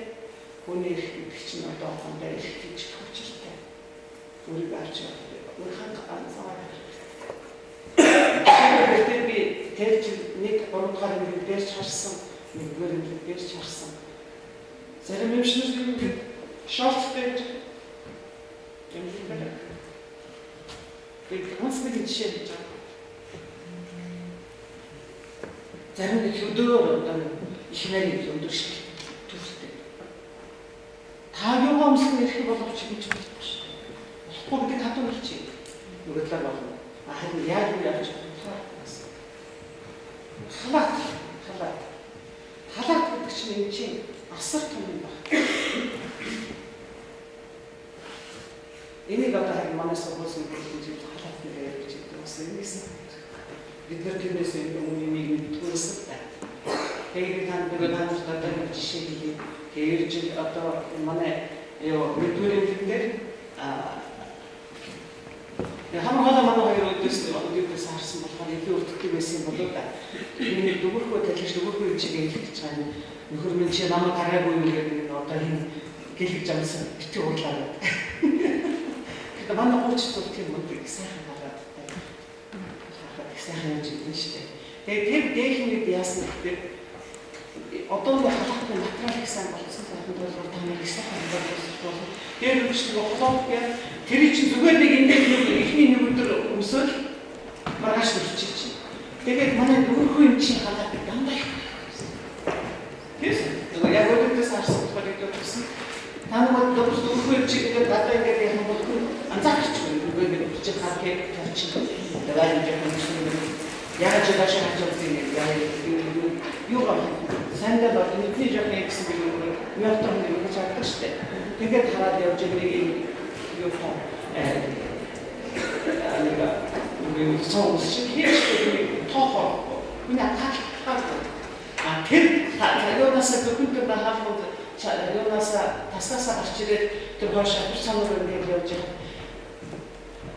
Хүний эрх гэдэг чинь одоо хондоо эрх гэж хүчтэй. Өөрийг авч явах. Өөрийнхөө ганцаар. Тэгээд би тэр нэг 3 дахь нэг дээрч харсан, нэгдүгээр нэг дээрч харсан. Зарим юм шиг шорт дээр юм байна. Тэгээд онц нэг жишээ гэж байна. Зарим нэг өдөр одоо их нарийн өдөр шиг төрөлтэй. Та юу өмсөх нэрх боловч гэж бодож шүү. Болохгүй гэдэг хатуу хэлчих. Нөгөө талаар болно. Харин яг юу яаж чадах халаат гэдэг чинь энэ чинь асар том юм байна. Энийг одоо харин манай сургуулийн хэлбэрээр халаат нэр гэж хэлдэг бас ингэсэн. Бид нар тэрнээс өмнө нэг мэдгүйсэн та. Тэгээд тань одоо нэг жишээ хэлье. Тэгээд жил одоо манай мэдгүйрэн дээр хамгаалаа манай хоёр өдөөс харсан болохоор илүү өртөгдөг байсан болоо да. Энэ дөгөрхөө талж дөгөрхөө чигээ хэлж байгаа нөхөр минь чи намайг гараагүй юм гэдэг одоо энэ гэлж амсан битгий уурлаа. Тэгээд манай гооч тул тийм мөнгө сайхан гараад таа. Сайхан юм чинь шүү дээ. Тэгээд тэр дээхнийг яасан гэхээр одоо нэг халахны материал гэсэн болсон тохиолдолд бол тамиг сайхан болсон. Тэр үчиг голоод тэр чинь зүгээр нэг энэ ихний нэг өдөр өмсөөл маргааш өрчих. Тэгээд манай дөрвөн юм чинь халаад дандаа их. Тэс яг өөрөөс харсан болохоор гэсэн та нар дөрвөн юм чинь ингээд гадаа ингээд юм бол анзаарч байгаа юм чи хаагээ тавьчих. Тэгээд яг яг ч дашаа хажууд яг юу гэх сандал бол нэг жоо нэгсэн юм яалтан нэг чагтдаг штэ. Тэгээд хараад явж байгаа нэг юу фон нэг соус шиг хийж тоохоо. Миний хаа тэр юунаас гүнтэй бахаад юунаас тасгасаа гарч ирээд тэр хойш авцаанаар нэг явж байгаа.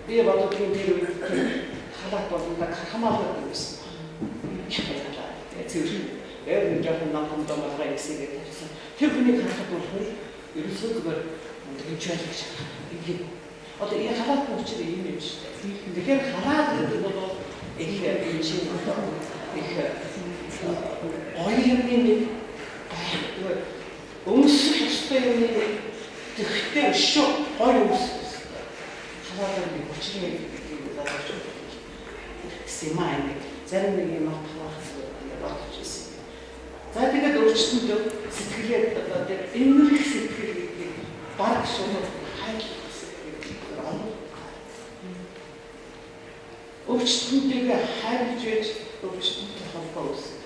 Би бодод тийм тэр халаат болонда хамаалаад байсан. Их байлаа. Тэгээд нэг жоохон намхан домоороо ихсэгээ тавьсан. Тэр хүний харахад бол ерөөсөө зүгээр энэ чөлөж байгаа. Одоо энэ халаат учраас ийм юм шүү дээ. Тэгэхээр халаат гэдэг бол их юм чинь их оюуны нэг өмсөх ёстой юм тэгтээ шүү гоё өмсөх. Халаатаар нэг учраас симааны зарим нэг юм авах бодож ирсэн. За тэгээд өөрчлөлтөнд сэтгэлээ одоо тэр энэрх сэтгэл гэдэг баг шууд хайлт өөрчлөлтөндөө хайлж байж өөрчлөлтөнд холбоо үүсгэх.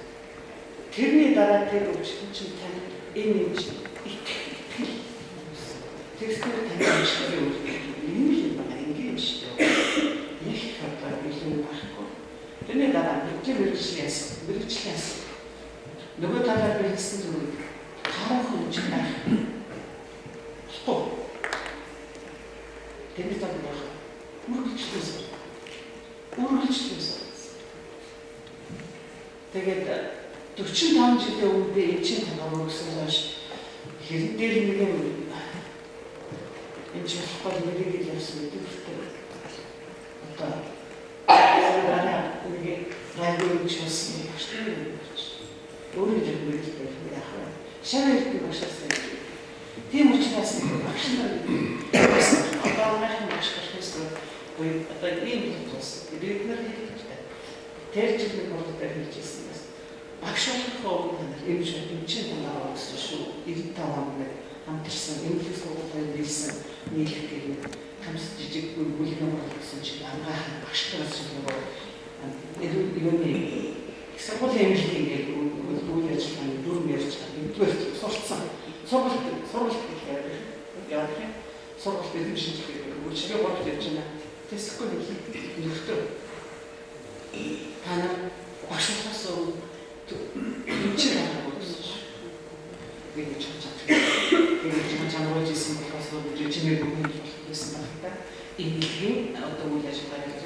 Тэрний дараа тэр өөрчлөлт чинь тань энэ юм чинь итгэл. Тэрсээр тань өөрчлөлт юм байна ингэ шүү дээ. Их хатаа билэн байхгүй. Тэрний дараа мэрэгчлээс нөгөө талаар бэлдсэн зүйл харах хэмжээ байх. Стоп. Тэрний талаар байх. Үргэлжлүүлсэн. Тэгээд 45 жилийн өмнө би эцсийн танаар өгсөн хойш хэрэг дээр нэг юм энэ чухал мэрэгэл явсан гэдэг үү? Одоо нэг район чуулсан юм шүү дээ. Өөрөө л мэрэгэл яах вэ? Шанал гэдэг башаасан. Тийм учраас багш нар одоо маань башаасан уу одоо ийм тус бид нар хэлчихсэн. Тэр жилийн бодлоор хэлчихсэн юм. Багш болохоо энэ чинь танаа гэсэн шүү. 95 онд хамтарсан эмнэлэг сургуулийн нэлсэн нийлэх хамс жижиг бүлгэн болсон чинь ангаах багшлаас нөгөө юуны сургуулийн эмнэлгийн үйл ажиллагааны дүрм ярьж байгаа. Эдгээр сурцсан. Сургууль яах вэ? Сургууль дээр шинжилгээ үйлчлэгээ болж явж байна. Тэсэхгүй нөхдөр танаа багшлаас энэ чинь гэж чамрууж исэн болохоос чимээ бүгд хийсэн байна та. Энийг одоо үйл ажиллагаа гэж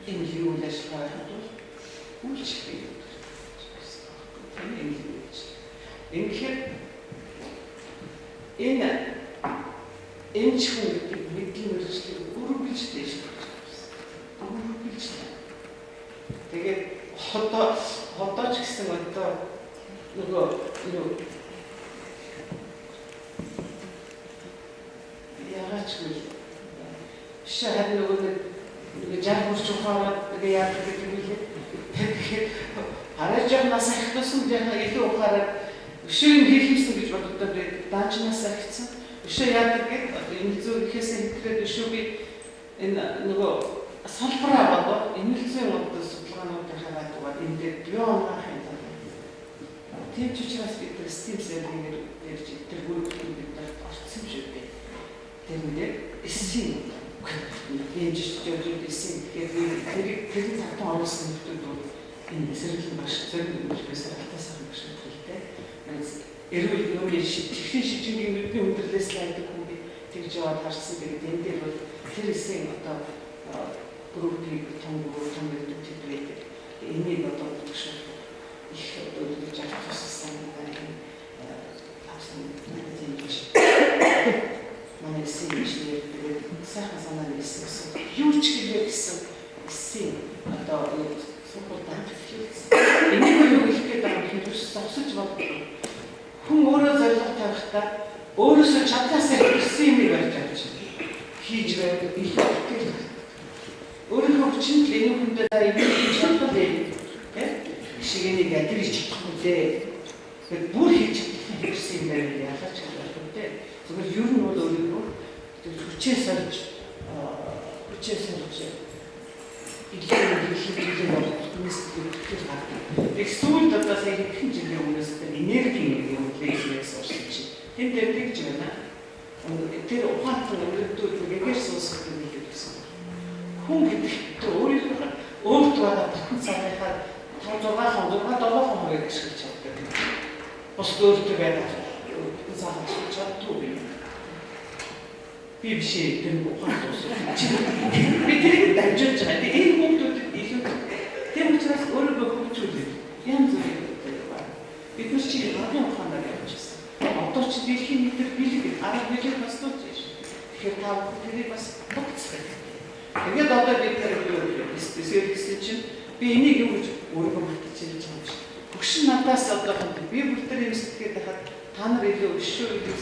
энэ юу үйл ажиллагаа үйлчлэх юм. Тэгэхээр энэ эмч хүн гэдэг мэдлийн мэргэжлийг өргөж дэш гэж байна. Өргөж. Тэгээд одоо ч гэсэн одоо нөгөө яагаад ч шахаад нөгөө жахурч ухаараад тэгээ яадаг гэдэг юм лээ. Тэгэхээр арай жоо нас ахтсан жаа илүү ухаараад өшөө хийх юмсан гэж боддог байдаг. Даачнаас ахицсан. Өшөө яадаг гэдэг энэ зүйл ихээсээ хэтрээд өшөө би энэ нөгөө салбараа бодоо эмэлзэн одоо судалгаануудыг хараад байгаа. Энд дээр биоанах юм байна. Тийм ч учраас бид стим сервер дээрж тэргүүрийн бид орцсон шүү дээ. Тэрнээ эсийн ээж жижиг эсийн тэгээд тэр цагтаа оруулсан хүмүүсүүд энэ эсрэг маш зөв үйлчлээс алтаас авах шиг хэлтэй. Эрүүл нүүрийн чихрийн шижингийн нүдний өндөрлөөс лайдаг хүн би тэгж яваад харсан. Тэгээд энэ дээр бол тэр эсийн одоо группийг том гэдэг байдаг. Энийг одоо өгшөө их одоо гэж авчихсан байна. Авсан гэж. Манай эсийн тэгээд сайхан санаа нэгсэн. Юу ч гэсэн эсийн одоо суппорт хийсэн. Энийг юу хэлэх гээд байгаа юм бэ? Зогсож боддог. Хүн өөрөө зорилго тавихтаа өөрөөсөө чадлаасаа ирсэн юм барьж авч хийж байдаг их хэрэгтэй. Өөрийнхөө хүчинд л энэ хүндээ энэ чадвар дээр шигэнийг адрич чадахгүй дээ. Тэгэхээр бүр хийж ирсэн юм байна яагаад ч болохгүй дээ. Зүгээр ер нь бол өөрийнхөө хүчээ сорж илүү хүмүүс төлөв гардаг. Их сүүлд одоо сая хэдхэн жилийн өмнөөс энерги юм лээсээс орсон чинь. Тэнд дээр тэгж байна. Тэр ухаантай өрөвдүүд нэгээр суусах юм гэсэн. Хүн гэдэгт өөрийнхөө өөрт байгаа татан цагийнхаа 5-6 ашиглаж чаддаг. Бос өөртөө байдаг. Заах чаддгүй. Би биш тэр ухаан дуусах. Би тэрийг дамжуулж байгаа. Энэ хүмүүсд илүү тэр учраас өөрийгөө хөгжүүлээд янз бүрийн байна. Бид нар чи гадны ухаанаар явчихсан. Одоо ч дэлхийн нийтээр бэлэг 10 миллион бастуулж байна. Тэгэхээр та тэрийг бас багцгах. Тэгээд одоо бид тэр сэвэрлсэн чинь би энийг юу гэж өөрийгөө бүтээж хэлж байгаа юм шиг. Хөгшин надаас одоо би бүр тэр юм сэтгэгээд байхад та нар илүү өшөө илүү.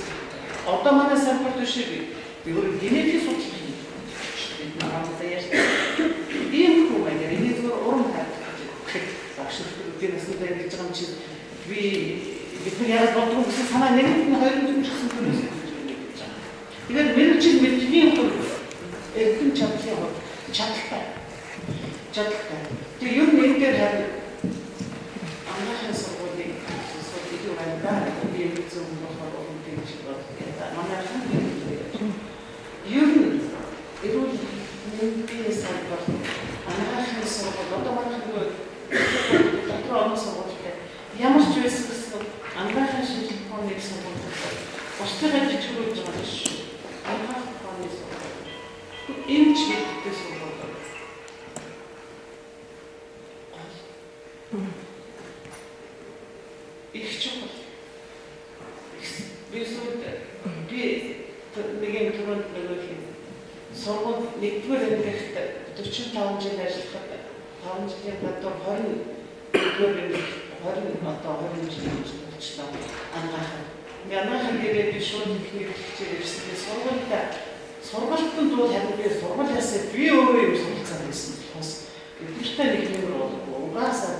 Одоо манай самбарт өшөө би өөр генетик судалгаа хийх. Бид наадаа яаж ийм хүмүүс энийг зөв урам хайх гэж багш нар настай гэж байгаа юм чи би бид яг бодгоо гэсэн санаа нэгэн 2000 гэсэн хүмүүс гэж байна. Тэгээд мэрэгчл мэдхийн хүмүүс эрдэм чадлаа чадaltaй. Тэгээ ер нь энэ дээр харин амнахын сургуулийн илүү байна. Би энэ зөв болохоор энэ гэж бодлоо. Манай хүмүүс ер нь эрүүл мэндийн салбар амнахын сургууль одоо манай хүмүүс дотроо оноо сургууль ямар ч байсан гэсэн амнахын шинжилгээний сургууль устгаж жижигүүлж байгаа юм шүү. Амнахын сургууль энэ ч гэдэг сургууль их чухал. Би нэгэн төрөнд нөгөөх сургууль нэгдүгээр ангилалд 45 жил ажиллахад 5 жилийн гадуур 20 жилийн очлоо анхаарах. Янаахан дээр би шууд ихний хичээл ирсэн. Сургалтын дуу харин би сургуулиасаа би өөрөө юм суралцсан байсан. Бас гэртээ нэг юм болов угаасаа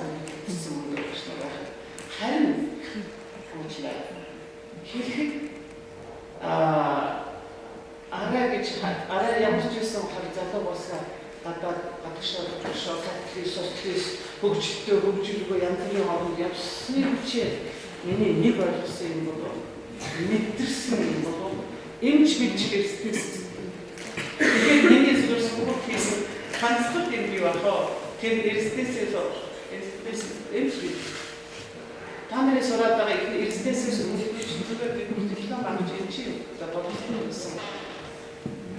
гэсэн юм байна. Харин уучлаа. Хэлэхэд арай гэж арай ямар ч байсан хар залуу болсоо гадагшаа хөгжөлгөө янз бүрийн орнд явсны хүчээр миний нэг ойлгосон юм болов мэдэрсэн юм болов эмч бич гэсэн. Тэгээд миний зүгээр сургууль хийсэн ганцхан юм бий болоо тэр эрсдээсээ эмч бич та нарын сураад байгаа эрсдээсээ зүгээр диплом авч ирж байгаа бодлого гэсэн.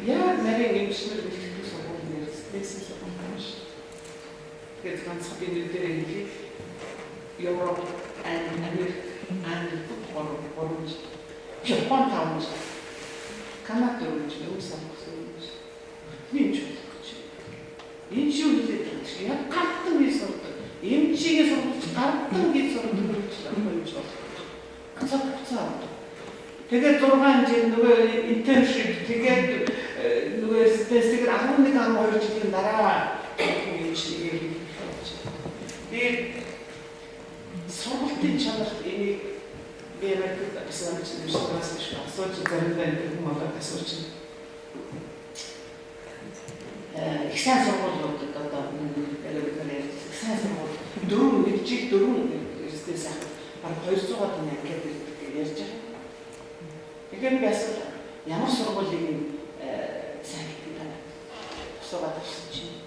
Яг нарийн эмчнэр хэлэх сургуулийн эрсдээсээ тэгээд ганцхан би нүүдээр хэлээ. Европ, Америк, Англи, гурван жил. Япон 5 жил. Канада 4 жил, өвс амгсан юм шиг. Нэмж болох чи. Энэ шүү хэлээд байгаа чи. Яг гартан хийж сурдаг. Эмчигээ сурч гартан хийж сурдаг юм чи болох. Цаа. Тэгээд 6 жил нөгөө internship тэгээд нөгөө стестийг 11-12 жилийн дараа юм шиг хийх. Тэгээд сургалтын чанарт энийг бэрэг гэсэн чинь асууж заримдаа энэ хүмүүс асууж байна. Их сайн сургуулиуд одоо элементэр их сайн сургууль 4 жил 4 эрсдээс баг 200-аад ангиад ярьж байгаа. Тэгэхээр би асууж ямар сургуулийн сайн гэдэг байна. Асуугаад авсан чинь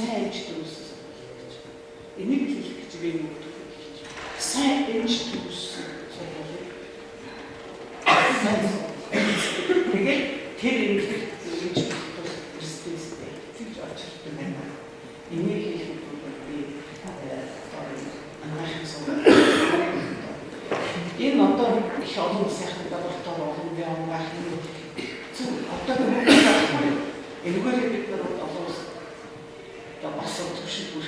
сайн ч төрүүлсэн сургууль гэж. Энийг хэлэх гэж би юм уу? Сайн ч төрүүлсэн сургууль. Тэгээд тэр эмгэгтэй эрсдээсээ тэгж очирдаг байна. Энийг хэлэх бол би анхаарах сургууль. Энэ одоо их олон сайхан лаборатори олон бий амгаах юм. Одоо энэгээр бид нар олон бас төвшин бүр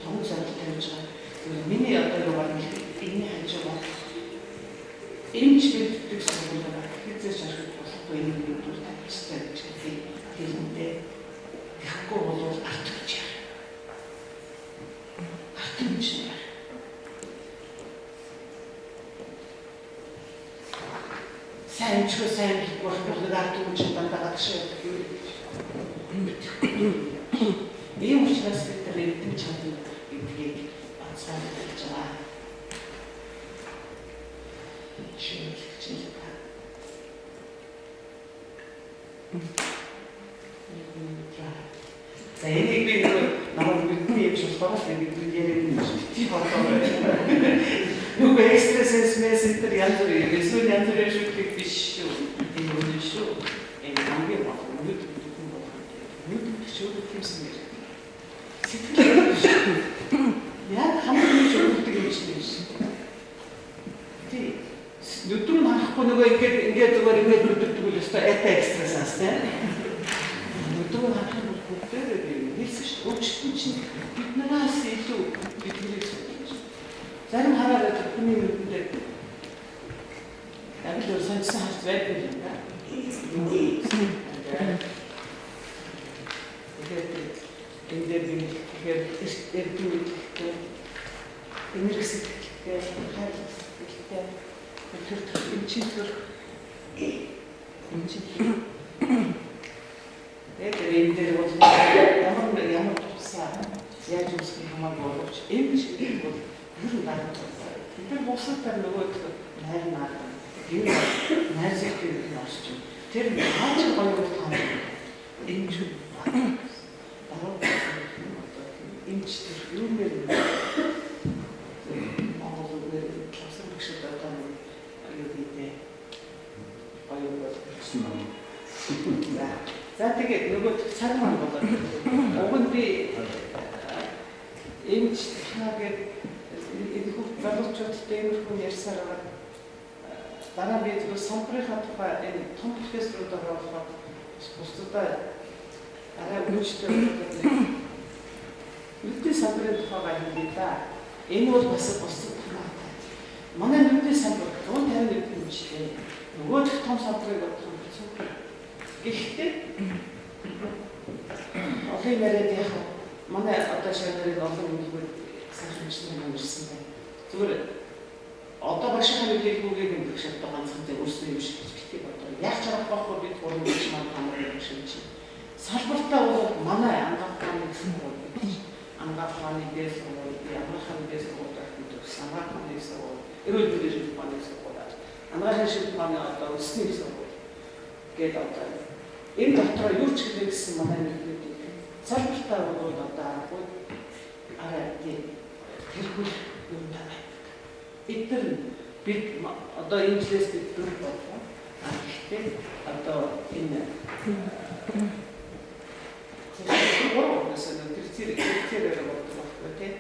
том зорилт тавьж байгаа. Миний одоо юу байна энэ хажуугаар эмч гэдэг сургуулиуд хэзээ ч ашиг болохгүй энэ зүйл тавьчихсан гэж хэлэндээ тэгэхгүй бол арт гэж яа. Арт гэж яа. Сайн ч сайн болохгүй арт гэж дандаа гашаад ийм учраас бид тэр эдгээр чадвар гэдгийг анзаарч байгаа. За энийг би намайг бидний шулбараас бид яриад тий бодлоо. Нөгөө экстрасенс мессенжер янз бүр эсвэл янз бүрийн шүтлэг биш шүү. Энэ үнэн шүү. Энэ хамгийн баг үнэт шүүх юмсан юм. Яг хамгийн шүүхдэг юм шиг. Тий. Нүдүн харахгүй нөгөө ингээд зүгээр ингээд нүддэг үл өстой эта экстрасенс тий. Нүдүн харах нь бүгдээр хэлсэн шүү. Өчтөн чинь биднээс илүү бидний зарим хараад хүний нүдэндээ яг л сонирхсан харц байдаг юм да. Тэгээд энэ дээр би тэгэхээр эрдэнэ энергистэй хайртай тэр эмчилтөр энэ дээр бол ямар тусаа яаж үсгэх хамаагүй боловч эмч гэдэг бол юу надад тэр босолтор нөгөө найр найзтай нэрч тэр хаач гоё болох юм энэ эмч тэр юу нэр Монголд класс багшд одоо юу гэдэг гоё болсон. За тэгээд нөгөө цаг маань болоод уг нь би эмч танааг энэ бүх залуучуудтай иймэрхүү ярьсаар байгаа. Дараа би зөв самбарынхаа тухай энэ том профессорудаар болохоор бусдаа арай үүчтэй нүдний самбарын тухайгаа хэлээ да. Энэ бол бас бусдад хамаатай. Манай нүдний самбар 150 нүдний эмчтэй. Нөгөө том самбарыг бодох юм хэцүү. Гэхдээ олон яриад яг манай одоо шийдвэрийг олон юмгүй сайхан юм ирсэн байна. Зүгээр одоо багшийн хэлбэрийг нэг шат ганцхан дээр өөрснөө юм шиг битгий бодоо. Яг чарахгүй бид гурван гэж маань хамаарах юм шиг. Салбартаа бол манай ангаахны гэсэн үг гэж. Ангаахны дэс уу, ангаахны дэс уу гэдэг санааны гэсэн. Эрүүл мэндийн шилжүүлэлтийн гэсэн. Ангаахны шилжүүлэлтийн одоо өсний гэсэн үг. Гэт одоо энэ дотроо юу ч гэдэг гэсэн манай нэг салбартаа бол одоо аргагүй арай тэрхүүл юм байна. Бид одоо энэ жилээс бид дүр бодлоо. Гэхдээ одоо энэ гурван насны тэр зэрэг бодлоо. тийм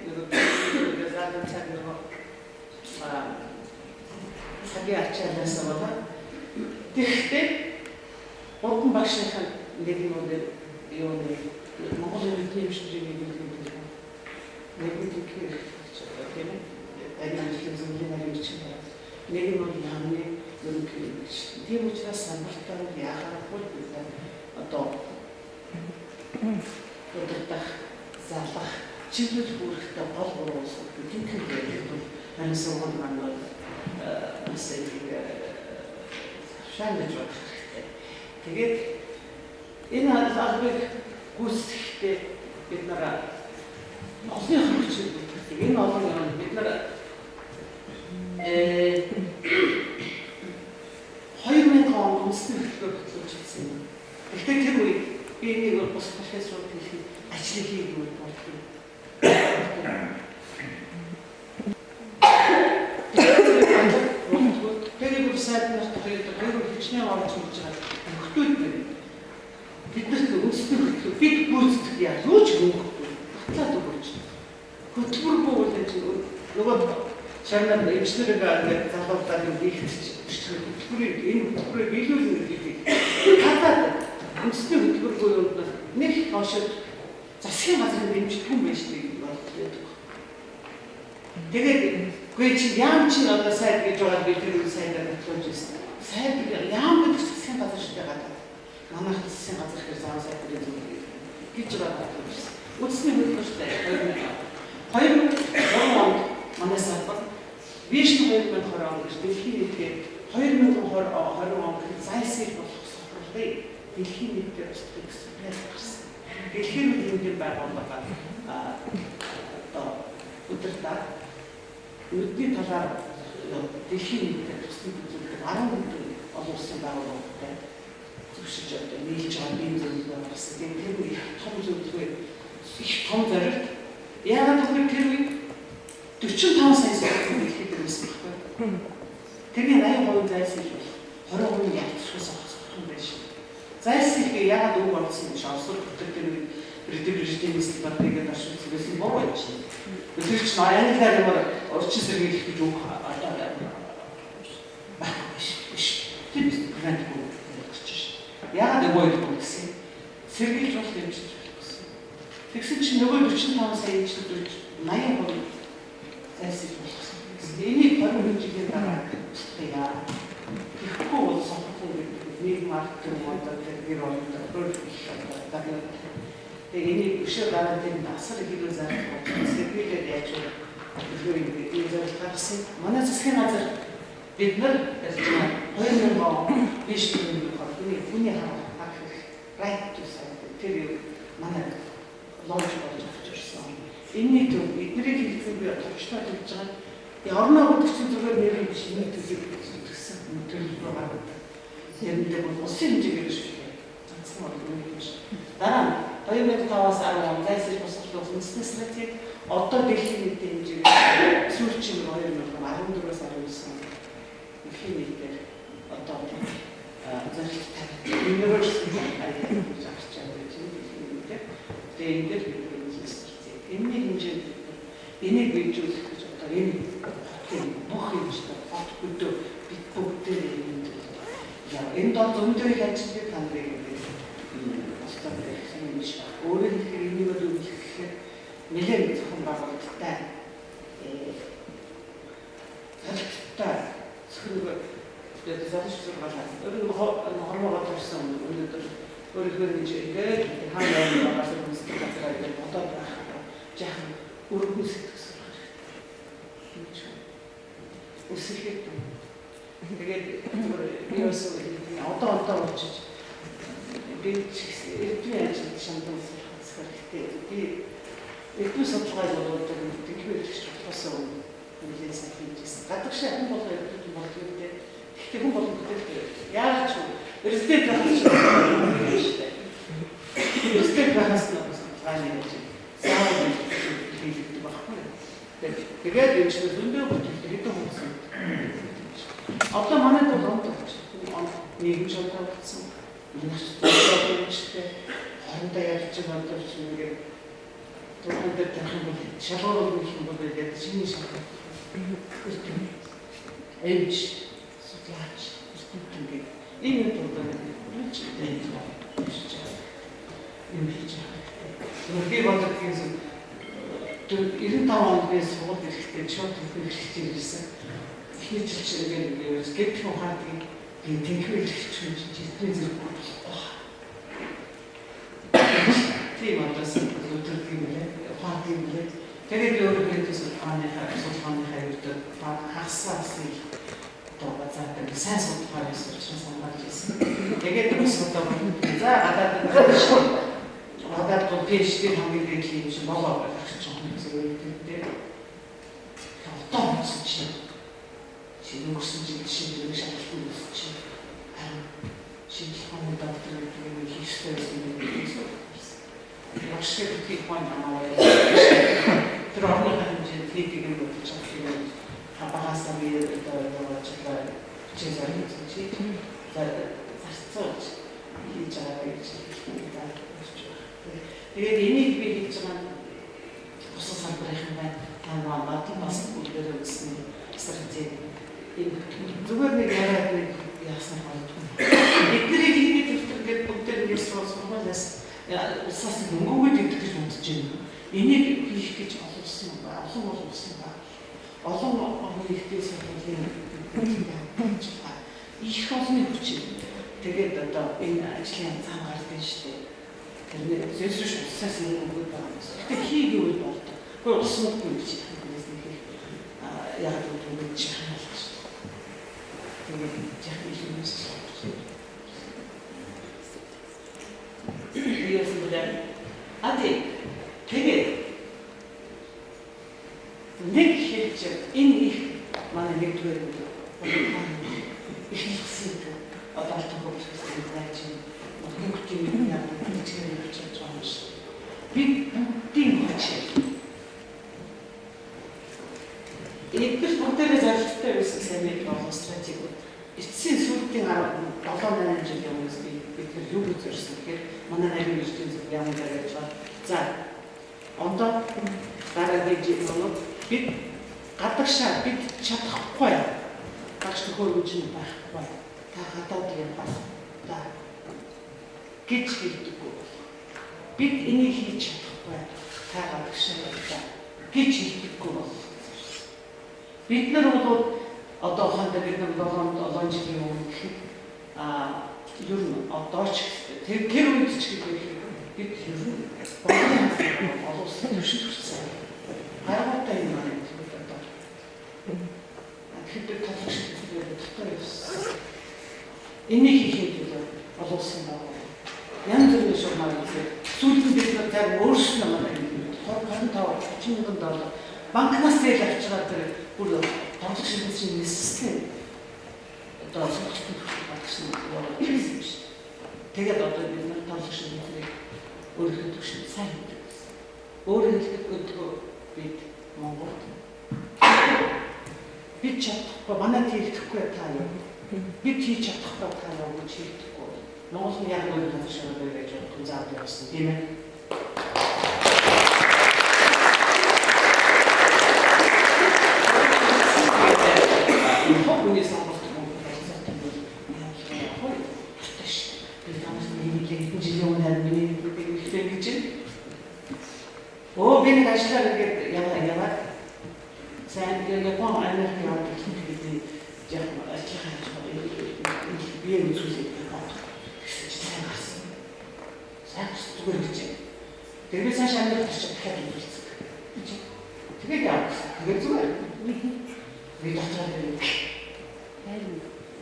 нэг заалан цаг нөгөө цагийн ачаалаас болоо. Тэгэхдээ гурван багшийн нэг юм уу юу нэг Монголын төвчдрийг нэг тийм ажлын зөвлөмөр хийж байна. Нэг нь яамны зөвлөмөр хийж. Тийм учраас саналтаар яахааргүй гэдэг одоо өдөртөх залах чиглэл хүрэхтэй гол уус гэдэг нь харин сонгол маань бас шаардаж байна. Тэгээд энэ албыг гүйцэтгэхдээ бид нараа олон хөрчил гэдэг. Энэ олон юм бид нараа 2000 он үндэсний хөтөлбөр хөтлөж ирсэн юм. Гэхдээ тэр үед би нэг бус профессор хэлэх ажлыг хийгээгүй болдог. Тэгээд бүр сайд нарт тэгээд хичнээн орж ирж байгаа хөтөлбөр байна. Биднэрт үндэсний хөтөлбөр бид гүйцэтгэх яа юу ч хөнгөхгүй. Батлаад өгөөч. Хөтөлбөр буугаад нөгөө шарнад эмчнэрэг ингээд залуучууд юм хийчих. Хөтөлбөрийг энэ хөтөлбөрийг биелүүлнэ гэдэг. Хатаад үндэсний хөтөлбөр буюу нэг хошид засгийн газрын дэмждэг юм байж тийг бодлоо. Тэгээд гүй чи яам чи одоо сайд гэж байгаа бид тэр сайдаар бодлож байсан. Сайд яам гэдэг засгийн газар шиг байгаа. Манай засгийн газар хэрэг зам сайд гэж байгаа байсан. Үндэсний хөтөлбөртэй 2003 онд манай сайд Вишн 2020 он гэж дэлхийн нийтээр 2020 он зайсыг болох сохрлыг дэлхийн нийтээр устгах гэсэн план гарсан. Дэлхийн нийтийн байгууллага одоо өдөртөө өдний талаар дэлхийн нийтээр тусгай үзүүлэх 10 олон улсын байгууллагатай зөвшөөрж одоо нийлж байгаа бие зөвлөлөө гаргасан. Тэгээд тэр их том зөвлөгөө их том зорилт. Яагаад гэвэл тэр үед 45 сая зөвлөгөө хэлэхэд байсан байхгүй. Тэрний 80% зайсыг 20% ялцчихсан сонсох юм байна шүү. Зайсыг яагаад үг болсон юм шиг осол тэр режимээс батгийг ашиглаж байсан боо байж. Тэр чинь англиар ямар орчин сэргийлэх гэж үг одоо биш. Тэр грант өгч шүү. Яагаад өгөөд гэсэн. Сэргийлж болох юм шиг болсон. Тэгсэн чинь нөгөө 45 сая ижлүүлж 80% зайсыг болгосон. Энийг 20 жилийн дараа яа. Тэгэхгүй бол сонхол нэг марк модод тэр орнод тэгээд энийг өшөө гараад энэ асар их зарах сэргийлээд яаж вэ? Энэ зарцсан. Манай засгийн газар бид нар 2000 он биш нэг хүний хаа right to say тэр манай лонч болж авчирсан. Энэний төв эднийг хэлсэн би товчтой хэлж байгаа. Орноо өгсөн зүгээр нэрийн биш нэг төсөв гэсэн төлөвлөгөө гаргав. Тэрнээ бол усын хэмжээгээр шүү дээ. Цацсан бол юм биш. Дараа 2005-аас 10 он зайсыг босгох үндэсний стратеги одоо дэлхийн нийтийн хэмжээгээр сүүлчийн 2014-аас 19 он дэлхийн нийтээр одоо зорилттой universal аяа гэж авч байгаа чинь дэлхийн нийтээр тэгээд энэ дэлхийн стратеги энэний хэмжээнд энийг биелүүлэх гэж одоо энэ бүх хэмжээтэй бот өдөө бид бүгдээ яа энэ дор зөндөө их ажилтны таныг бостон гэсэн юм шиг өөрөө хэлэхээр энийг бол үлдэхээр нэлээд зөвхөн байгууллагатай залхтаа зөвхөн залж зургалаа өөрөө хормогоо төрсөн өнөөдөр өөрийнхөө ингээд хаана байгаас үндэсний газар гэж бодоод байгаа жаахан өргөн сэтгэсэн үсрэхэд тэгээд биос одоо очиж би эрдэнэ ажил шамдан сэрхэлтэй би эрдэнэ судалгаа болоод тэгэхээр болохсон нэлээд сайн хийжсэн. Гадагшаа хүн болгоо эрдэнэ болдог дээ. Гэхдээ хүн болгоо яаж ч эрдэнэ гэж эрдэнэ гахаас нь гайны гэж саад хийдэг байхгүй. Тэгээд энэ чинь зөндөө хэдэн хүмүүс одоо манай тул онцгой нийгэм шалтгаан болсон. Хоорондоо ярьж байгаа бол ингээд Тухайн дээр тавих юм бол шалгуур гэх юм бол яг шинэ шалгуур. Эвч судлаач студент ийм тулгуур үрж дээр юм хийж байгаа. Би боддог юм. 95 онд би сургууль ирэхдээ шууд хэрэгтэй ирсэн. Ихний жил чинь гэх ухаадыг би тэнхвэр хэлчих чинь эзний зэрэг болохгүй. Тийм одоос өдөрт юм лээ. Ухаад юм лээ. Тэгээд би өөрөө судалгааныхаа ердөө хагасаасан одоо базаатай сайн судалгаа хийсэн учраас хамгаалж ирсэн. Тэгээд бас одоо за гадаад бол PhD хамгийн дээд юм шиг болоо байх гэж байна. Тэгээд одоо болсон чинь өнгөрсөн жил шинэ шалгалтын болсон чинь шинэ хааны доктор гэдэг хийхтэй байсан. Машин хийх маань амаа. Тэр орны хэмжээнд хийдэг юм болж байгаа. Хабагасаа би одоо чигээр хийж зарцуулж хийж байгаа гэж байна. Тэгээд энийг би хийж байгаа бусад салбарын байна. Танаа математик бас бүгдээр үзсэн стратеги. Зүгээр нэг яриад нэг яасан байна. Эдгээр хийх гэдэг бүгдээр нэг сургуулиас улсаас мөнгөд идэх гэж бодож байна. Энийг хийх гэж олсон ба олон болсон ба олон олон ихтэй сургуулийн их олонний хүч. Тэгээд одоо энэ ажлын зам гардаг шүү дээ. Тэр зөвшөөрч улсаас мөнгөд байгаа. Тэгтээ хийгээгүй болдог. Гэхдээ улс мөнгө гэж яг үгүй ч хаалж. Тэгээд яг их юм шиг. Тэгээд нэг хэлж энэ их манай нэгдүгээр их хэлсэн одоо тохиолдсон байж бүгдийн яг нэгтгэж явж байгаа юм шиг. Би бүгдийн хүч. Эдгээр бүгдээрээ зорилттой байсан сайн болох стратеги. Эцсийн сүүлдийн 7-8 жилийн өмнөөс бид юу гэж зорьсон гэхээр манай нарийн эрдэнэ зүг ямар гэж байна. За ондоо дараагийн жил бид гадагшаа бид чадахгүй. Багш төхөөрөмж нь байхгүй. Та гадаад юм бас та гэж хэлдэггүй. Бид энийг хийж чадахгүй. Та гадагшаа гэж хэлдэггүй бол. Бид нар бол одоо хандаа бид нар 7 жилийн өмнө гэхэд ер нь одоо ч тэр үед ч гэдэг бид ер нь олон улсын түвшинд хүрсэн. Гаргуутай юм аа гэдэг одоо. Тэгэхээр тодорхой шийдвэр дотор явсан. Энийг хийхэд олон улсын байгууллага янз бүрийн шугамар үзээ. Сүүлд бид нар зарим өөрсдөө манай $25,000 банкнаас зээл авчираад тэр бүр тодорхой шийдвэр нээсэн. Одоо зөвхөн багшин явуулсан юм шиг. Тэгээд одоо бид нар тодорхой шийдвэрийг өөрийнхөө түвшинд сайн хийдэг. Өөрөөр хэлбэл бид Монголд бид чадахгүй манай хийхгүй та юу? Бид хийж чадахгүй та юу гэж хэлдэггүй. Монгол нь яг өөр нэг шиг байж байгаа заавал явсан тийм ээ. Энэ хоббиний сонголт юм байна. Би танаас нэг жилийн өмнө миний ихтэй гэж оо би нэг ажлаар ингээд яваад сайн нэг гоо амар яваад тэгээд яг ажлынхаа би энэ зүйлийг сайн гарсан. Сайн зүгээр гэж. Тэгээд би цааш амьдрах гэж дахиад хэлсэн. Тэгээд яах вэ? Тэгээд зүгээр. Би дотроо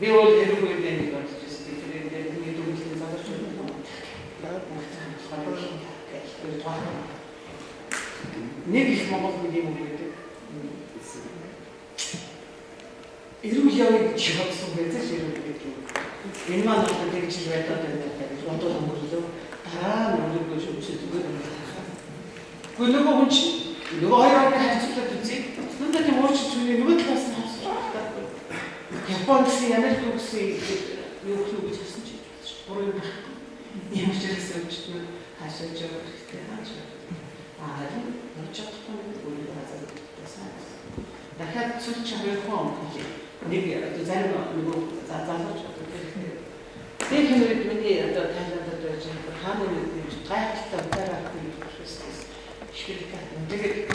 би бол эргүү нэг болж байна. Тэгээд нэг дүнгийн задарч байна. Нэг их Монгол нэг юм гэдэг. Эрүүл явыг чигсэн байсан ширүүл гэдэг. Энэ маань одоо нэг жил байдаад байна гэж бодож өнгөрлөө. Дараа нь өөрөөр шүүмжтэй зүгээр юм байна. Нөгөө хүн чинь нөгөө хоёроо харьцуулаад үзье. Тэндээ тийм уурч зүйл нөгөө талаас нь харж байгаа. Японд Америк үгсээ юу гэж хэлсэн чи буруу юм байна. Ямар ч хэрэгсээ өчтөн хаашаа жоо хэрэгтэй хааж. Нэг чадахгүй үгүй байсан. Дахиад цуц чамрахгүй нэг зарим нөгөө залууч тэр хэвээр миний одоо тайлбарлаад байж байгаа хааны нэг гайхалтай утаараа хэлсэн. Тэгээд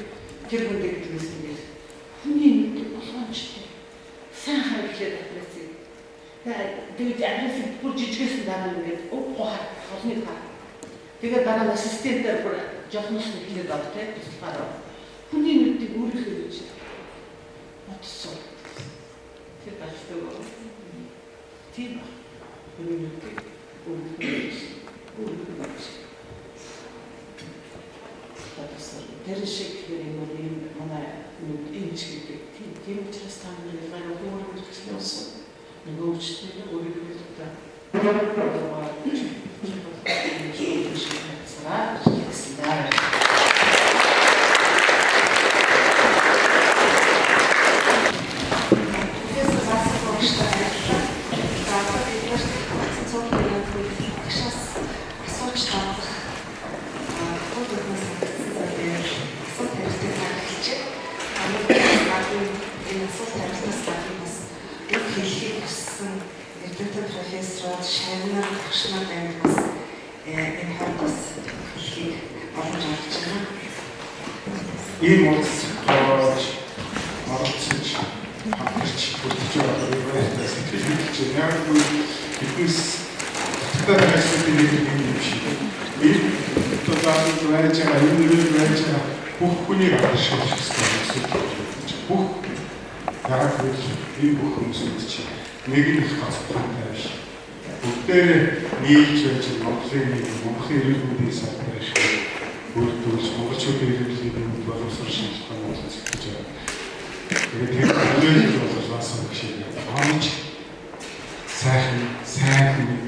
тэр хүнтэй хэлсэн юм. Хүний нэг болгоомжтой. Сайн харагдаад байсан. Тэгээд агрессив бүр жижигсэн дараа ингээд ухаа холны хаа. Тэгээд дараа нь ассистентээр бүр жохноос нэг хэлээд автай туслахаар. Хүний нүдийг өөрийнхөө гэж бодсон. Тэр бачдаг. Тийм ба. Хүний нүдийг өөрийнхөө гэж. Тэр шиг юм манай энэ шиг тийм учраас та миний маань өөрөө хэлсэн. Нөгөө үчтэй өөрийнхөө та профессор Шайнар Багшнаар байгаас энэ хавьдас хэлхийг олж авч байна. Ийм улс оролцож хамтарч бүрдэж байгаа байгаас сэтгэлж яг биднес татварчлалын нэг шиг. Энэ тотал байж байгаа энэ байж байгаа бүх хүний авах хэрэгтэй. Бүх яг энэ бүх хүмүүсд чинь нэг их гацхантай биш. Бүгдээр нийлж байж Монголын эрүүл мэндийн салбар их бүрдүүлж монголчуудын эрүүл мэндийн боловсрол шалгалтын үйлс хийж байгаа. Тэгээд тэр нөлөөлөл боловсроос шиг амж сайн хүнийг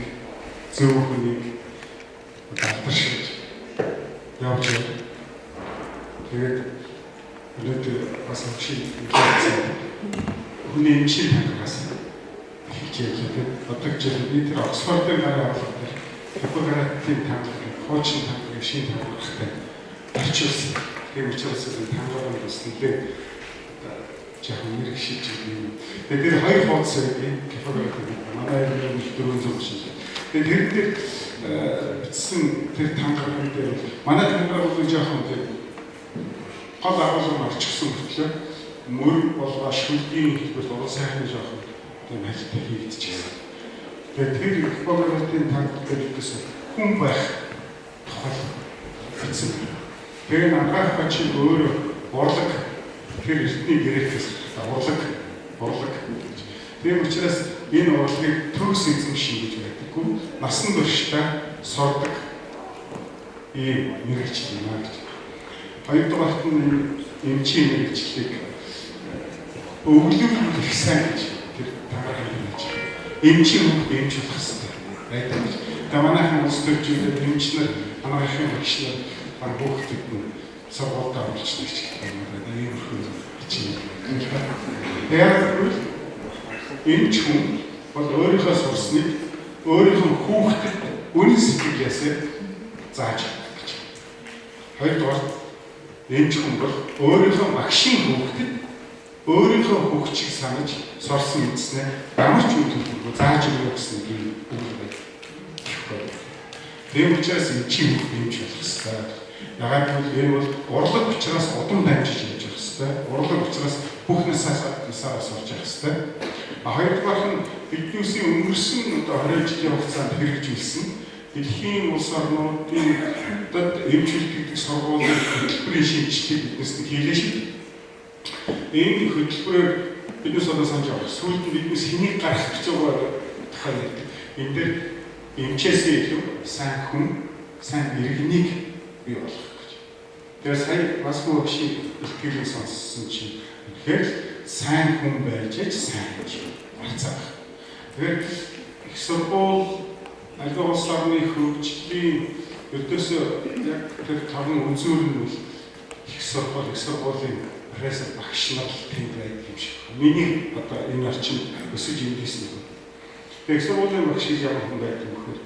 зөв хүнийг даатгаж явж байгаа. Тэгээд өнөөдөр бас шиг хүний эмчийн хангаас хэлжээ. Одоо жишээ бид тэр Оксфордын гараа авах дээр Хиппократийн таңлагыг, хуучин таңлагыг, шин таңлагтай орчуулсан. Тийм учраас энэ таңлагыг бас нэлээд жоохон нэр хшиж юм. Тэгээд тэр хоёр хуудсыг Хиппократийн манай энэ 400 шиг. Тэгээд тэр бичсэн тэр таңлагын дээр манай таңлаг бол жоохон тэр гол агуулгын орчсон хөтлөө мөр болгоо шүлгийн хэлбэрт уран сайхны жоохон тийм ажилтаа хийгдчихсэн. Тэгээд тэр Хиппократийн таңлагыг гэсэн хүн байх тухай бичсэн. Тэгээд анхаарах чинь өөрөө урлаг тэр эртний грекээс урлаг гэж. Тийм учраас энэ урлагийг төгс эзэмшин гэж байдаггүй. Насан туршдаа сордог ийм мэрэгчлэл юм аа гэж. Хоёрдугаарт нь эмчийн мэрэгчлэлийг өвлөг их сайн гэж тэр таарах юм гэж. Эмчийн хөвгт эмч болох хэрэгтэй байдаг гэж. Тэгээд манайхан улс төрчид эмчнэр манайхын багшлаар баг хүүхдэд нь сургуультай оруулчихдаг ч гэх юм уу. Тэгээд ийм хөө бичиж. Тэгээд энэ ч хүн бол өөрийнхөө сурсныг өөрийнхөө хүүхдэд үнэн сэтгэлээс зааж өгөх гэж. Хоёрдугаар энэ ч хүн бол өөрийнхөө багшийн хүүхдэд өөрийнхөө хөгжийг санаж сурсан мэдснээр ямар ч үйл хөдлөлт зааж өгөх гэсэн үг байдаг. Тийм учраас энэ чинь хэмж болох хэрэгтэй. Ягаад гэвэл энэ бол урлаг учраас удам дамжиж явж явах хэрэгтэй. Урлаг учраас бүх насаас сурч явах хэрэгтэй. Хоёрдугаар нь биднээсийн өнгөрсөн 20 жилийн хугацаанд хэрэгжүүлсэн дэлхийн улс орнуудын эмчилж гэдэг сургуулийн хөтөлбөрийн шинжилгээг биднээс хийлээ шүү. Энэ хөтөлбөрөөр биднээс одоо санаж авах сүүлд нь биднээс хэнийг гаргах гэж байгаа тухай ярьдаг. Энэ дээр эмчээсээ илүү сайн хүн, сайн иргэнийг бий болгох гэж. Тэгээд сая бас мөчийн ихтгэлийн сонссон чинь тэгэхээр сайн хүн байж сайн гэж марцаах. Тэгээд их сургууль аливаа улс орны хөгжлийн ердөөсөө яг тэр таван үнцүүр нь бол их сургуулийн профессор багш нар тэнд байдаг юм шиг. Миний одоо энэ орчинд өсөж имдсэн юм. Тэгээд их сургуулийн багш шиг ямар хүн байдаг вэ гэхээр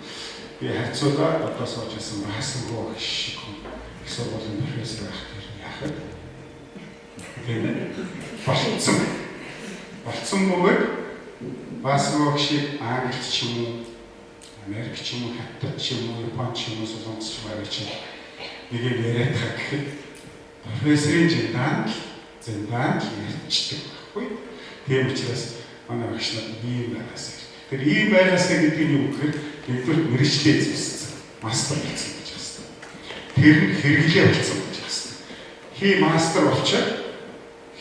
би харьцуулаад одоо сууж байсан хасан гоо шиг хүн их сургуулийн профессор профессор байх яах вэ? Болцсон бөгөөд бас нөгөө шиг Англид ч юм уу, Америк ч юм уу, Хятад ч юм уу, Япон ч юм уу, Солонгос ч байгаа чинь нэг юм яриад байгаа гэхэд профессорын зэндаанд ярьчдаг байхгүй. Тийм учраас манай багш нар ийм байгаасаа. Тэр ийм байгаасаа гэдэг нь юу гэхээр нэгдүгээр мэрэгчлээ эзэмссэн, мастер болсон гэж байна. Тэр нь хэрэглээ болсон гэж байна. Хий мастер болчиход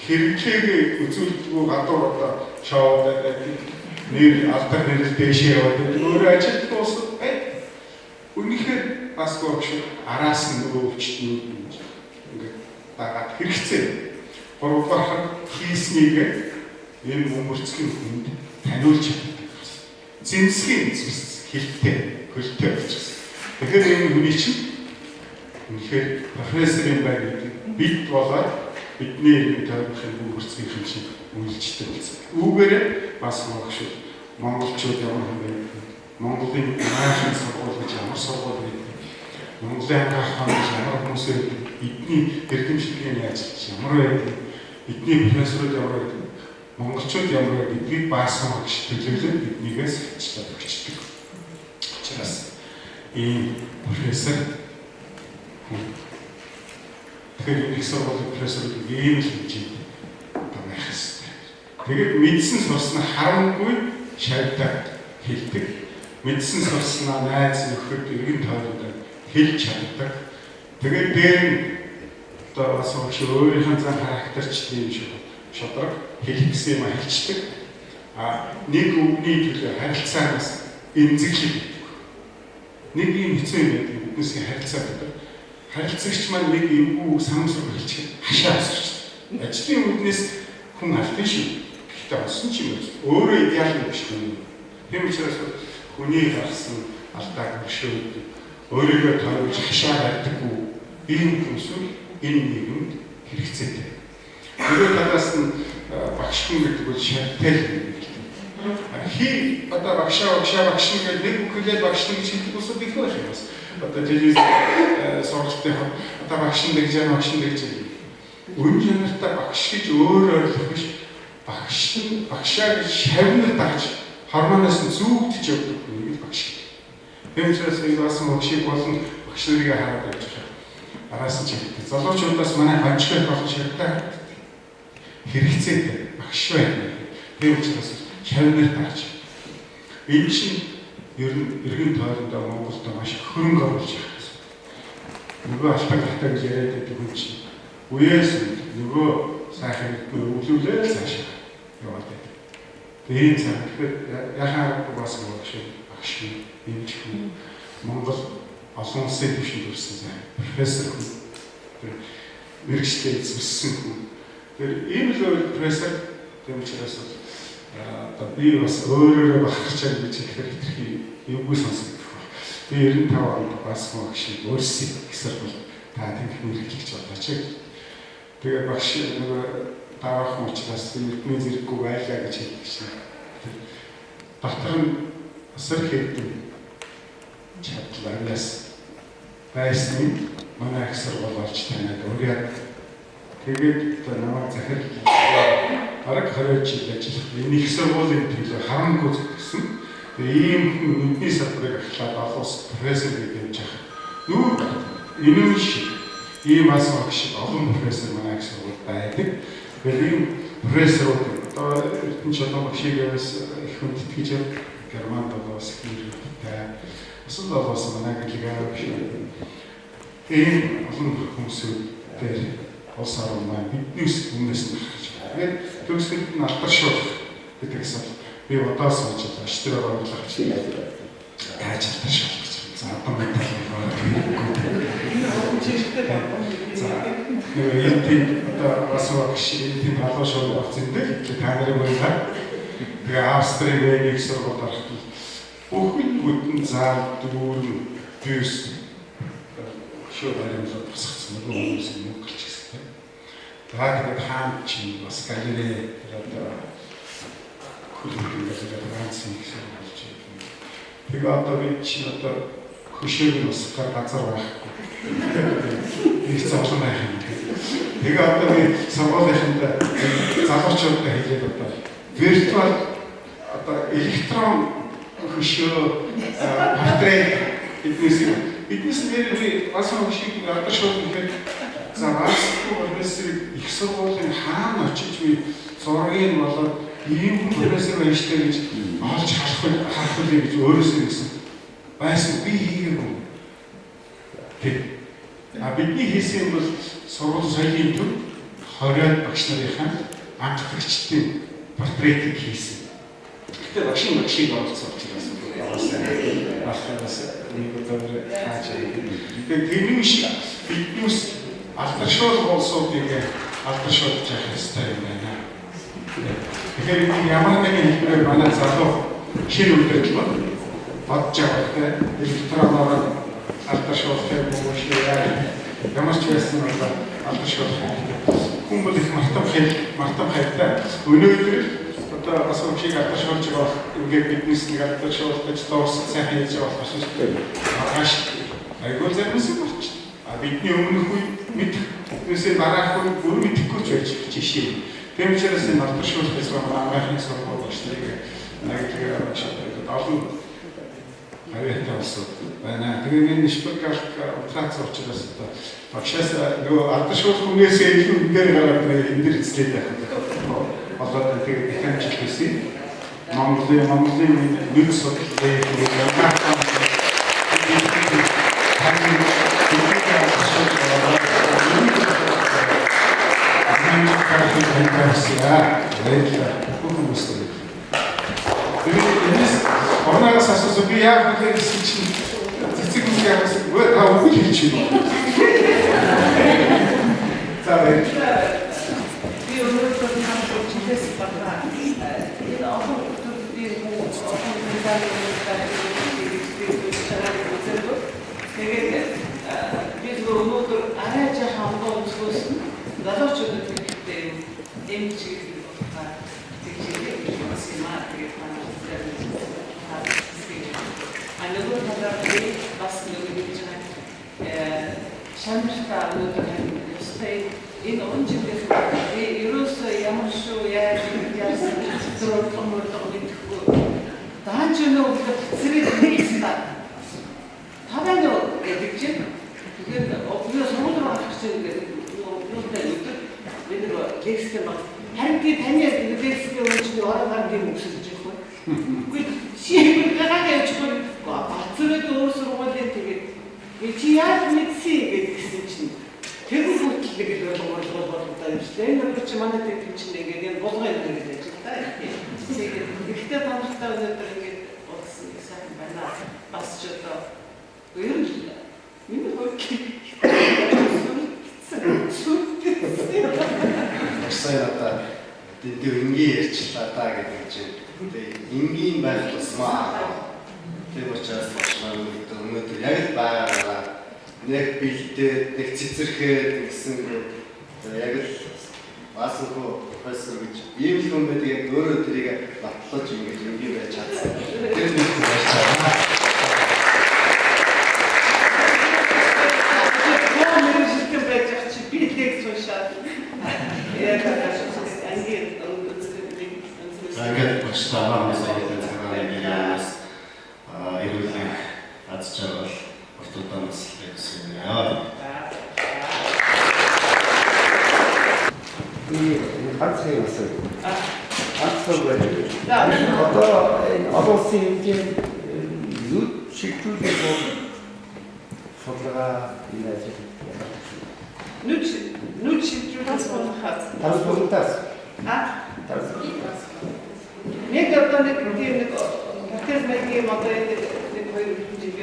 хэрэглээг үзүүлдэггүй гадуур одоо шоуд нэр алдар нэр дэшээ яваад өөрөө ажил дуусах үнэхээр бас гоогш араас нь нөгөө өвчтний ингээд дагаад хэрэгцээ. Гуравдугаар хийснийг энэ өмөрцгийн хүнд таниулж чаддаг. Зэмсгийн хилтэй, хөлтэй болчихсон. Тэгэхээр энэ хүний чинь үнэхээр профессорын байр гэдэг бид болоод бидний тойрны өмөрцгийн хүн шиг үйлчлдэг болсон. Үүгээр бас гоогш монголчууд ямар юм бэ? Монголын наашны сургууль гэж ямар сургууль байдаг? Монголын ангаах хаан ямар хүмүүс эдний эрдэмшлийн ажиллаж ямар байдаг? Эдний профессорууд ямар байдаг? Монголчууд ямар байдаг? Бидний баасан гэж төлөвлөд биднийгээс хичээлд өгчдөг. Учраас ийм профессор тэгэхээр их сургуулийн профессорууд ийм л хэмжээнд байх хэрэгтэй. Тэгээд мэдсэн сурсан харамгүй шавьдаг хэлдэг. Мэдсэн сурснаа найз нөхөд эргэн тойронд хэлж чаддаг. Тэгээд дээр нь одоо бас өөрийнхөө зан характерчдын шударга хэлэх гэсэн юм хэлцдэг. Нэг үгний төлөө харилцаанаас эмзэглэх гэдэг. Нэг юм хэцүү юм байдаг биднээс харилцаа гэдэг. Харилцагч маань нэг эвгүй самсруу хэлчих хашаа асууж. Ажлын үднээс хүн алдсан шүү. Гэхдээ олсон ч юм өөрөө идеал юм биш үү? Тийм учраас хүний гарсан алдааг хөшөөд өөрийгөө тойрож хашаа байдаггүй ийм хүмүүсүүд энэ нийгэмд хэрэгцээтэй. Нөгөө талаас нь багш хүн гэдэг бол шалтгаан юм. Хий одоо багш гэдэг нэг бүхэлдээ багш гэж хэлдэг усуд их байх юм бас. Одоо телевиз сургалтын одоо багш гэж үнжинэртэй багш гэж өөр ойлгох биш. Багшаа гэж шавнар дагж хормоноос нь зүүгдэж явдаг нэг багш. Тийм учраас энэ бас багшийг болон багш нарыг хараад байж байгаа. Араас нь чигтэй. Залуучуудаас манай ханчтай болох шалтгаан хэрэгцээтэй багш байна. Тийм учраас шавнар дагж. Энэ чинь ер нь эргэн тойрондоо Монголд маш хөрөнгө оруулж байгаа гэсэн. Нөгөө алтан гартаа гэж яриад байдаг хүн чинь үеэс нөгөө сайхан өвлүүлээ цаашаа яваад байдаг. Тэгээд энэ цаг тэгэхээр яхаа бас багш нэмж хүн Монгол олон улсын түвшинд хүрсэн сайн профессор хүн мэргэжлээ эзэмссэн хүн. Тэр ийм л профессор тийм учраас одоо би бас өөрөөрөө бахарч байгаа гэж хэлэхээр итгэх юмгүй сонсогдох байна. Би 95 онд бас багш өөрсдөө ихсэр бол та тэнх мэргэжлэгч болооч. Тэгээд багш нөгөө таах учраас эрдмийн зэрэггүй байлаа гэж хэлдэг чинь. Дотор нь асар хэдэн чадлаас байсны манай ихсэр болооч танаад өргөд тэгээд намайг захирал арга 20 жил ажиллах энэ их сургуулийн төлөө харамгүй зүтгэсэн. Тэгээ ийм нүдний салбарыг ахлаад олон улс профессор гэж явж байгаа. Энэ шиг ийм асуух шиг олон профессор манай их сургуульд байдаг. Тэгэхээр ийм профессорууд одоо эрдэнэ чөлөө багшиг яваас их хүнд итгэж явдаг. Германд болоос ирэлттэй. Эсвэл болоос манай гэлгээ биш. Энэ олон хүмүүсүүд дээр улс орн маань биднээс өмнөөс нь гарч байгаа. Тэгээд төгсгөлд нь алдаршуулах гэдгээс би удаа сууж байгаа. Штэр оруулах чинь яаж алдаршуулах гэж. За одоо металлын одоо бас багш энэ халуун шууд багц энэ та нарын байлаа. Тэгээ Австрийн нэг сургууль орох бүхэн зал дүүрэн бюст шууд аримлаад босгоцсон нөгөө хүмүүс юм гэлж гисэн. Тэгээд хаан чинь бас галерей одоо хөлбөмбөг ганцхан гэсэн болж байна. Тэгээ одоо би чинь одоо хөшөөг нь бас газар байхгүй. Их цаглан байх Тэгээ одоо би сургуулийнханд залуучуудтай хэлээд одоо виртуал одоо электрон хөшөө портрет биднээс нэр би бас хөшийг одоо шууд ихэд за басгүй боловсрол их сургуулийн хаана очиж би зургийг болоод ийм профессор байштай гэж олж харах үе гэж өөрөөсөө гэсэн байсан би хийгээгүй. Бидний хийсэн бол сургууль соёлын төв 20 багш нарын анхдагчдын портретийг хийсэн. Гэтэ багшийн оролцсон учраас нэг өдөр хаач. Тэр шиг биднээс алдаршуул болсуудыг алдаршуулж явах хэрэгтэй юм байна. Тэгэхээр ямар нэгэн хэлбэрээр манай залуу шинэ үйлдэл бодож байгаатай электроноор алдаршуулах юм уу шээ. Ямар ч байсан бол алдаршуулах. Хүмүүс их мартам хайртай. Өнөөдөр одоо бас өчиг алдаршуулж байгаа ингээд биднес нэг алдаршуулж дуусах сайн хийж байгаа болох шүү дээ. Маргааш айгуул зэрнэс юм болчих. Бидний өмнөх үе мэдээсээ дараах үе бүр мэдэхгүй ч байж жишээ. Тийм учраас энэ алдаршуулах гэсэн анхны сургууль багшлыг нэг олон авьяатай болсон байна. Тэгээ энэ шпекалк утгац учраас одоо багшаас нөгөө алдаршуулах хүнээсээ илүү өндөр гараад энэ дэр эзлээд байх. Одоо тэгээ механик хийсэн. Монголын нэг судлалын Орнагаас асуусан би яг нэг гэсэн чинь цэцэг үгээс өөр тав үгүй хийж байна. За би өөрөөр хэлбэл чимээс байна. Энэ ахын төдий тэгээд бид өнөөдөр арай жаахан амгон үзүүлсэн залуучуудад хэрэгтэй юм чиг байна. Тэгээд анагууд талаар бас нэг шамштай өнөөдөр хэвстэй энэ онцгой ерөөсөө ямар шүү яаж яасан зөвхөн мэдхгүй дааж өнөө зэрэг нэгсэн та таван гэдэг чинь тэгээд обё сонгол руу авах чинь нүдтэй бид нэг лекцтэй баг харин таны лекцтэй өөрчлөлт ороод гардаг юм шиг байна. Үгүй шийдвэр гаргаад явчихгүй бацраад өөрсөр угаалээ тэгээд чи яаж мэдсий гэсэн чинь тэр хүртэл нэг л болгоомжтой юм шиг энэ нэг чи манай тэр чинь ингээд энэ болгоо юм гэж та. Тэгээд ихтэй танартай өнөөдөр ингээд болсон сайн байна. Бас ч одоо ер нь миний хөрки Сайрата тэр энгийн ярьчлаа та гэдэг чинь энгийн байх тусмаа. Тэр учраас өнөөдөр яг л байгаараа нэг бэлдээд нэг цэцэрхээд гэсэн яг л Басанхуу профессор гэж ийм л хүн байдаг яг өөрөө тэрийг батлаж ингэж энгийн байж чадсан. Тэр нэг байж байгаа. Загад багштайгаа хүмүүсийн цагааны яас ирүүлэх аз жаргал автодон нэслэх гэсэн юм яа. 이 학생이 있어요. 학생이 одоо олон улсын хэмжээнд юуд шилжүүлэх судалгаа энэ ажил. Нүд шилжүүлэх судалгаа. Тас болтас. Нэг одоо нэг хатас маягийн одоо нэг хоёр жил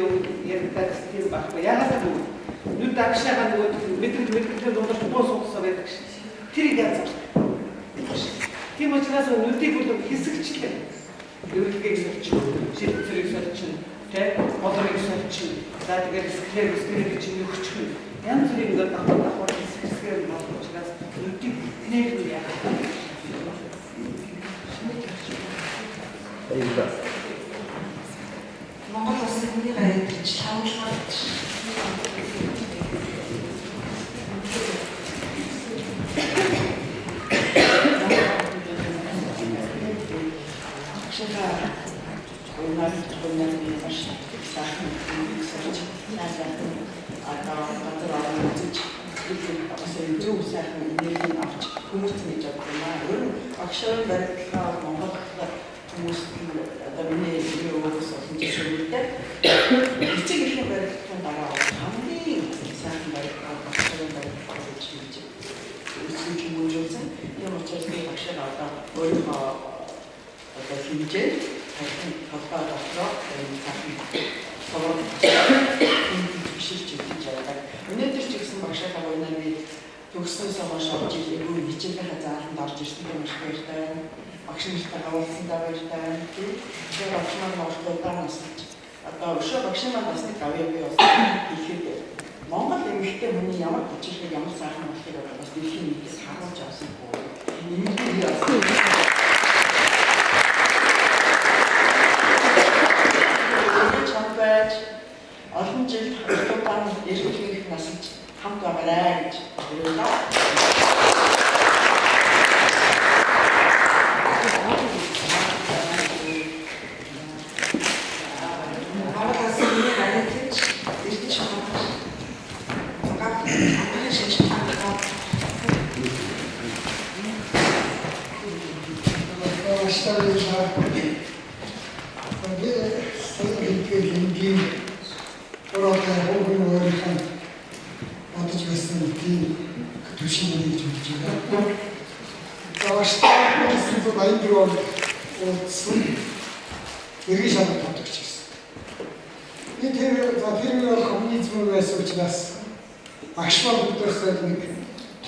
ярьдаг стил баггүй. Яагаад гэвэл нүд агшаага нөгөө мэдрэл дундаж бос уусаа байдаг шин. Тэр яаж тийм учраас нүдийг бол хэсэгчлээ. Өөрөлдгийг сорчин, шилжүүлэг сорчин, тэ моторыг сорчин, за тэгээд склероз чинь өгчих. Янз бүрийн ингээд давхар хэсгээр болох учраас нүдийг нэр нь яах вэ? Монгол улсын хүний гайхалж тавлаад үнэлгээ маш сайхан нэгсэж найзлахын газар үзэж бас зөв сайхан энерги авч хүмүүст хийж чадсан. Ер нь агшаа барилгын Монгол хүмүүс одоо миний өөрөөс олж шүрдээ эцэг ихэн барилгын дараа хамгийн сайхан барилгын агшаа барилгын гэж хийж үсгэж мөрөөсөн. Яг учраас би агшаа одоо өөрөө одоо хинжээ холбоо дотроо энэ сайхан совоо биширч хийж байгаа. Өнөөдөр ч гэсэн багшаа гоёнаар би төгснөөс хойш авч ирээгүй хичээлийн зааланд орж ирсэн юм шиг баяртай. Багш нартай хаваалсандаа баяртай. Тэр багш нар нууцлуудаа насч одоо өшөө багш нар насны гавьяа би бас ихэд Монгол эмэгтэй хүний ямар хүчирхэг ямар сайхан болохыг бас дэлхийн нийтээс харуулж авсан боо. Эмэгтэй яасан. Олон жил хамтдаа эргэлхийг насч хамт байгаарай гэж уриаллаа.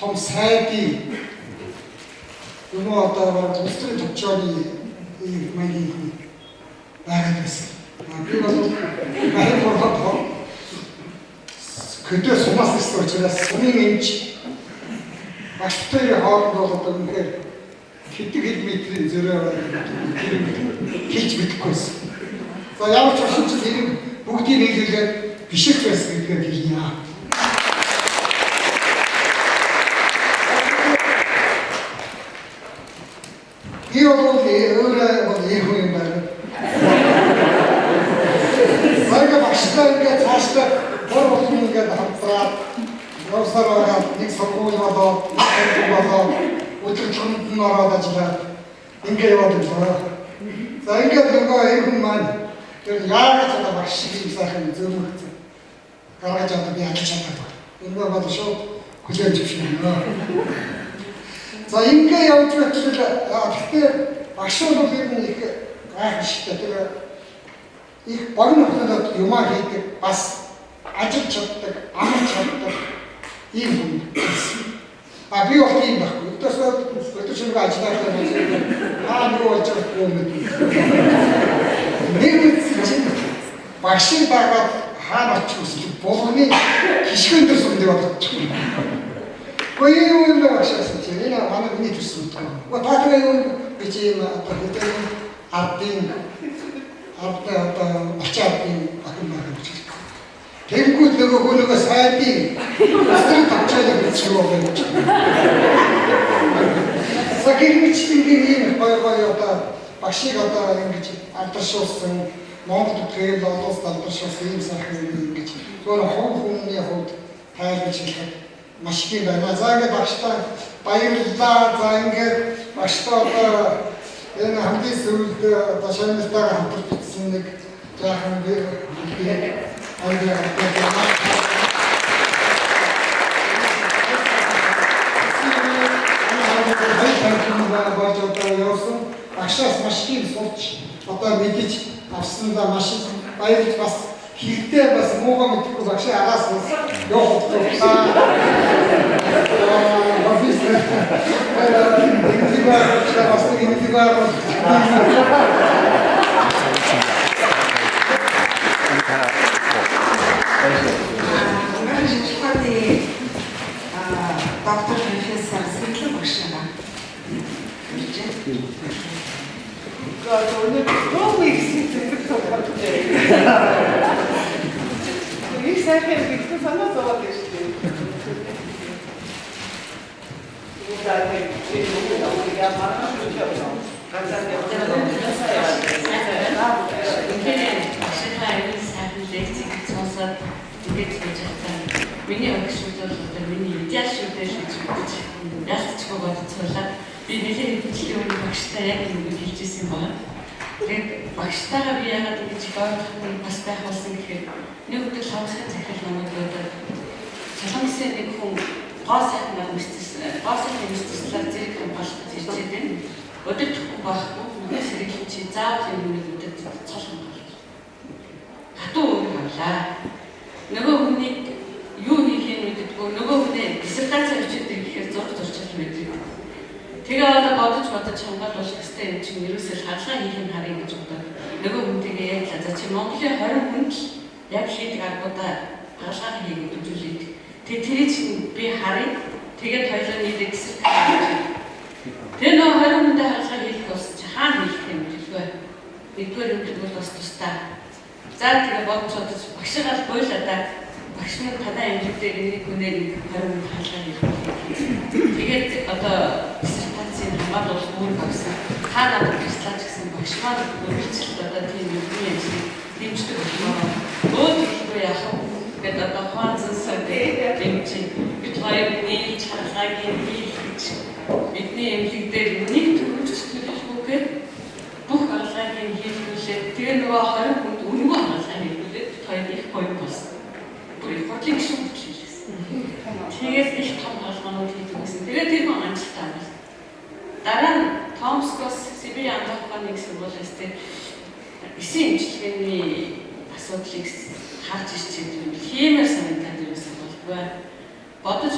том сайдын юм одоо төвчний төвчөөний ийм маягийн байгаад байсан. Би бол баяр хүртэл көдөө сумаас ирсэн учраас сумын эмч багштай хооронд бол одоо үнэхээр хэдэн метрийн зөрөө хийж мэдэхгүйсэн. За ямар ч орчин чинь энэ бүгдийг нийлүүлээд биших байсан гэдгээр хэлнэ. Би бол өөрөө ийм хүн байна. Баяр багштай ингээд цаашдаа бор болсон ингээд хамтраад явсараа нэг сургууль болоод өдөржинд нь ороод ажиллаад ингээд яваад байна. За ингээд нөгөө ийм хүн маань тэр яагаад одоо багш шиг сайхан зөвхөн гаргаж одоо би ажиллаж чаддаг. Энэ бол шууд хүлээж авчихна. За ингээ явж байхад гэхдээ багш бол ер нь их гайхалтай тэр их богино хугацаанд юмаа хийдэг бас ажиллаж чаддаг, амарч чаддаг ийм хүн. А би бол тийм байхгүй. Өдөржингөө ажиллаад байгаа нэг болж байгаа юм. Нэг чинь багшийн байгаад хаана очих вэ? Болгоны гიშгэн дээр сүмдээ бодчих. Кои юм багшаас чинь энэ манай миний төсөл тоо. Батраа юм бичээ одоо хэдэн ардын одоо очиадын ахын маань гэж. Тэнгүүд нөгөө сайдын астрын тавчаалыг бичих юм байна. Сакирмичтингийн ийм гоё одоо багшийг одоо ингэж алдаршуулсан Монгол төрөл олонс алдаршуулсан ийм сайхан юм ингэж зөвхөн хүний хувьд тайлбарж хэлэхэд маш их байна. За ингээд багштай баярлалаа. За ингээд багштай одоо энэ хамгийн сүүлд одоо шаналтайгаар хамтарч бичсэн нэг жаахан багшаас маш их сурч одоо мэдэж авсандаа маш их баярлж бас хэрэгтэй бас муугаа мэдхгүй багшаа араас явах хэрэгтэй. Доктор профессор Светлана Башина. Их сайхан битгий санаа зовоод байна шүү дээ. Удааны энэ яг маргааш үгүй яваа. Ганцаар яваа. миний өгшүүд бол одоо миний идеал шүү дээ гэж бодож ялцчихгүй бодцоолаа. Би нэлээд хэвчлийн өмнө багштай яг ингэ хэлж ирсэн юм байна. Тэгээд багштайгаа би яагаад ингэж бодлоо бас байх болсон гэхээр нэг өдөр лавсгийн захирал намайг өгөөд Солонгосын нэг хүн гоо сайхан мэдчихсэн зэрэг хамгаалалт ирчээд байна. Өдөртөхгүй байхгүй нэг сэргэлэн чи заавал юм нэг өдөр цол хамгаалах. Хатуу өөр хавлаа. Нөгөө хүний юу хийхээ мэддэггүй нөгөө хүний диссертац хийдэг гэхээр зурж мэддэг. Тэгээ одоо бодож хамгаалах хэрэгтэй юм чинь ерөөсөө хаалгаа хийх юм харъя гэж бодоод нөгөө хүнтэйгээ ярьлаа. За чи Монголын 20 хүнд яг хийдэг аргуудаа хаалгаа хийгээд үзүүлээд тэгээ тэрийг чинь би харъя. Тэгээд хоёулаа нийлээд диссертац хийж. Тэгээ нөгөө 20 хүндээ хаалгаа хийх бас хаана хийх юм гэлгүй. Нэгдүгээр юм бол бас тустай. За тэгээ бодож багшаагаар бойлоо да. Багш минь танай амжилтыг нэг хүнээр 20 хүнд хаалгаа хийх. Тэгээд одоо диссертацийн хамгаалал өөр багсан. Та надад туслаач гэсэн багш маань өөрчлөлт одоо тийм юм дэмждэг байна. Өөдөө яах вэ? Тэгээд одоо хаанцсан дэмжин бид хоёр нийлж хаалгааг хийх. Бидний эмнэлэг дээр нэг төвчт төлөвлөгөөд бүх хаалгааг хийлгүүлээд тэгээ нөгөө 20 хүнд өнгөө хаалгаа хийлгүүлээд хоёр их гоё болсон. Бүр хотлын шүү хэлсэн. Тэгээд их том хаалгаанууд хийдэг гэсэн. Тэгээд тэр маань амжилттай байна. Дараа нь Томскос Сибирь Америкийн нэг сургуулиас тэр 9 имчилгээний асуудлыг харж ирчихсэн юм. Хиймээр санагдаад юусэн болгүй. Бодож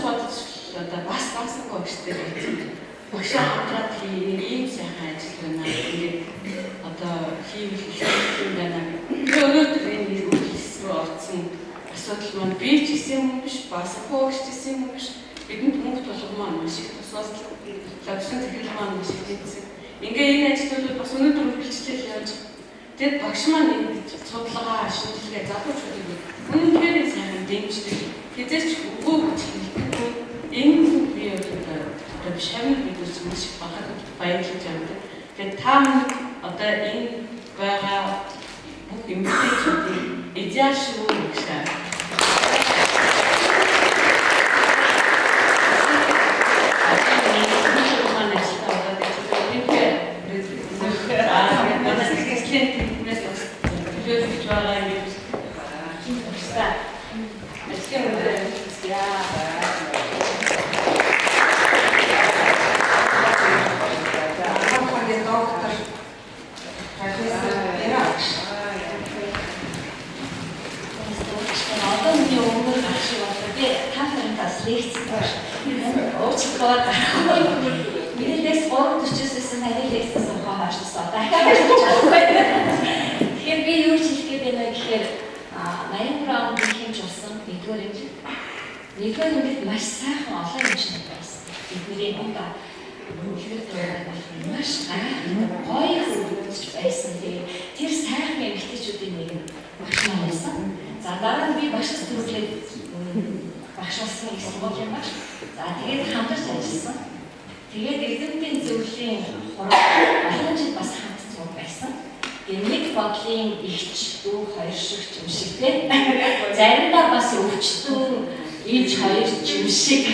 одоо бас багштай байсан. Багшаа хамтраад нэг ийм сайхан ажил байна. Тэгээд одоо хийх юм байна. Өнөөдөр энэ үйлчлэл рүү орсон асуудал маань би ч гэсэн юм биш, бас хөөч гэсэн юм биш. Бидэнд мөнгө толгой маань маш их тусаалт. Лавсан захирал маань маш их хийсэн. Ингээ энэ ажлууд бас өнөөдөр үргэлжлэл явж. Тэгэд багш маань ингэж судалгаа, шинжилгээ залуучуудыг үнэхээр сайн дэмждэг. Хэзээ ч үгүй гэж хэлэхгүй. Энэ би одоо шавны бидээс маш их баярлаж байна. Тэгээд та одоо энэ байгаа бүх эмгтээчүүдийн идеал шүү гэж Нэгдүгээр маш сайхан олон юм шиг байсан. Бидний одоо маш гоё үзэж байсан. Тэр сайхан эмэгтэйчүүдийн нэг нь багш маань байсан. За дараа нь би багш төрүүлээд багш болсон их сургуулийн багш. За тэгээд хамтарч ажилласан. Тэгээд эрдэмтдийн зөвлөлийн олон жил бас хамт зур байсан. Нэг бодлын ихч дүү хоёр шиг юм шиг тийм. Заримдаа бас өвчтөн ээж хоёр юм шиг.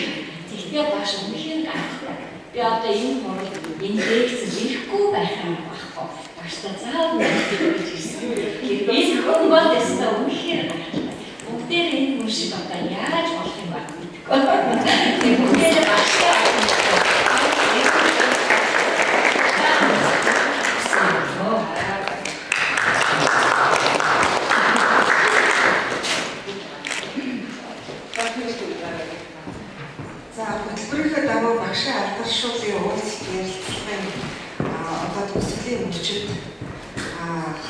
Тэгтээ багш үнэхээр гайхалтай. Би одоо энэ хурал энэ лекц ирэхгүй байх юм багхгүй. Багштай заавал мэдээж ирсэн. Энэ хүн бол ястаа үнэхээр гайхалтай. Бүгдээр энэ хүн шиг одоо яаж болох юм бэ гэдэггүй. Бүгдээр багштай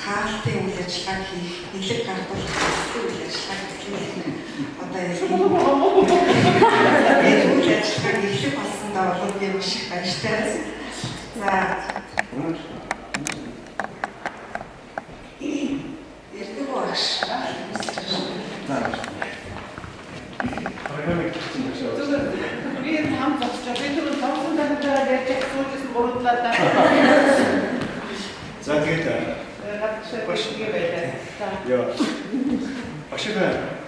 хаалтын үйл ажиллагааг хийх, нэлээд гардуулах үйл ажиллагааг хийх. Одоо энэ үйл ажиллагааг эхлэх болсондоо бол би маш их баяртай. За эрдэг багш. Би хамт болчихоо. Би түрүү тавсан данаа ярьж суулжсэн гурлаа та. За тэгээд Багш Яа. Ашиг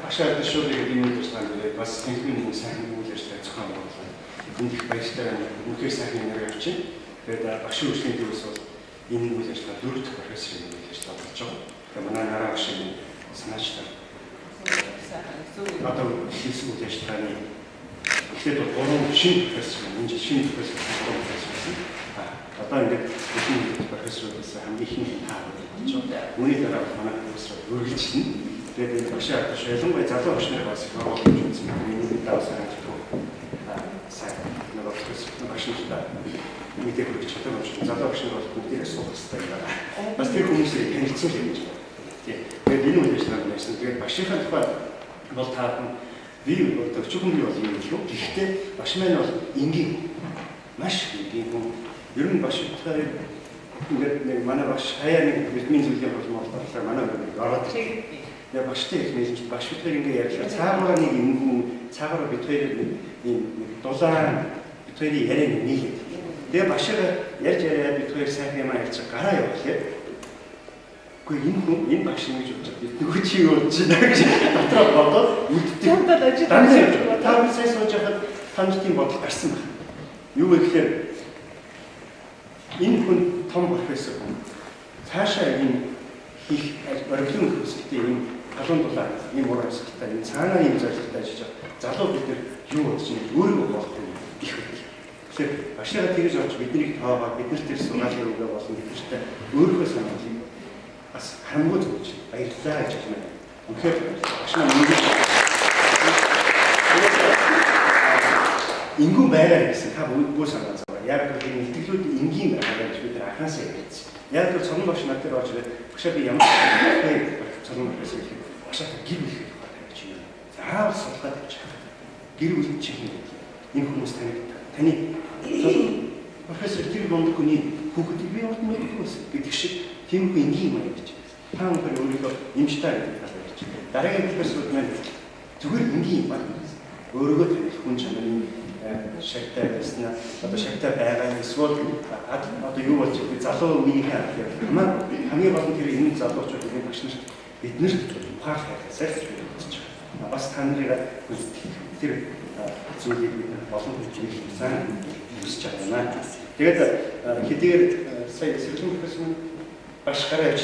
Багшаад шууд ийм үйлчлэгээ бас техникийн сайн үйлчлэгээ зохион байгуулсан. Энд их баяртай үнхээр сайн нэр явуулчих. Тэгээд багш үйлчлэгийн төвөөс бол энэ үйлчлэгээ 4 дахь профессорын үйлчлэгээ болж байгаа. Тэгээд манай нараа багшийн санаачтай. Одоо хийсэн үйлчлэгээний ихэд бол 3 шинэ профессор, энэ шинэ профессор болсон. Одоо ингээд шинэ профессорудаас хамгийн ихний таа болж байгаа. Үүний дараа манай профессор үргэлжлэнэ. Тэгээд багшаа ялангуяа залуу багш нар бас их оруулж үзсэн. Миний даваа санаач тоо. Сайн нэг багш нар мэдээ хүргэж чадсан юм шиг залуу багш нар бол бүгдийг асуух хэрэгтэй байна. Бас тэр хүмүүсийг танилцуулъя гэж байна. Тэгээд энэ үеийнч нар байсан. Тэгээд багшийнхаа тухай бол таад би одоо өчигдөр би бол юм шүү. Гэхдээ багш маань бол энгийн маш энгийн хүн. Ер нь багштай ингээд нэг манай багш хаяа нэг витамин зүйлийн болмоор болохоор манай ороод яг багштай их нэлж багштай ингээ ярьлаа. Цаагаар нэг юм цаагаар бид хоёр нэг дулаан бид хоёрын яриаг нийлээд. Тэгээ багшаа ярьж яриад бид хоёр сайхан юм ярьж гараа явуулъя. Гэхдээ энэ хүн энэ багш нэг гэж бодож бид нөгөө чи юу болж байна гэж дотроо бодоод үлддэг. Та сайн сууж байхад танд тийм бодол гарсан байна. Юу вэ гэхээр энэ хүн том профессор хүн. Цаашаа энэ их орхиун хөсөлттэй юм халуун дулаан ийм урамсгалтай энэ цаанаа ийм зорилготой ажиллаж байгаа. Залуу бид нар юу бодож байна өөрийгөө болох юм их үү. Тэгэхээр багшаа тэгж орж биднийг тоогоо биднэрт тэр сургаалын өгөө болон биднэртээ өөрийнхөө санаалыг бас хамгууд өгч баярлалаа гэж байна. Үнэхээр багшаа ингүүн байраа гэсэн та бүр санаа зовоо. Яг тэр нэтгэлүүд энгийн байгаа гэж бид нар анхаасаа ярьсан. Яг тэр цомон багш нар дээр орж ирээд багшаа би ямар цомон багш хэлэх багшаа гэр бүл хэлэх байна гэж юм. Заавал судалгаа тавьчих. Гэр бүл чих юм. Энэ хүмүүс таны профессор тэр бондог хүний хүүхдийг би урд мэдгүй гэдэг шиг тийм их энгийн юм гэж. Та өнөр өөрийгөө имжтай гэдэг талаар ярьж байна. Дараагийн профессорууд маань зүгээр энгийн юм байна. Өөрийгөө таних хүн чанарын шагтай байснаа одоо шагтай байгаа эсвэл одоо юу болж би залуу үеийн хамгийн гол нь тэр энэ залуучуудын багш нарт биднэрт ухаах хайхаас болж байгаа. Бас та нарыг тэр зүйлийг олон хүчээр сайн хүсэж байна. Тэгээд хэдийгээр сая сэргэлэн профессор багш гараад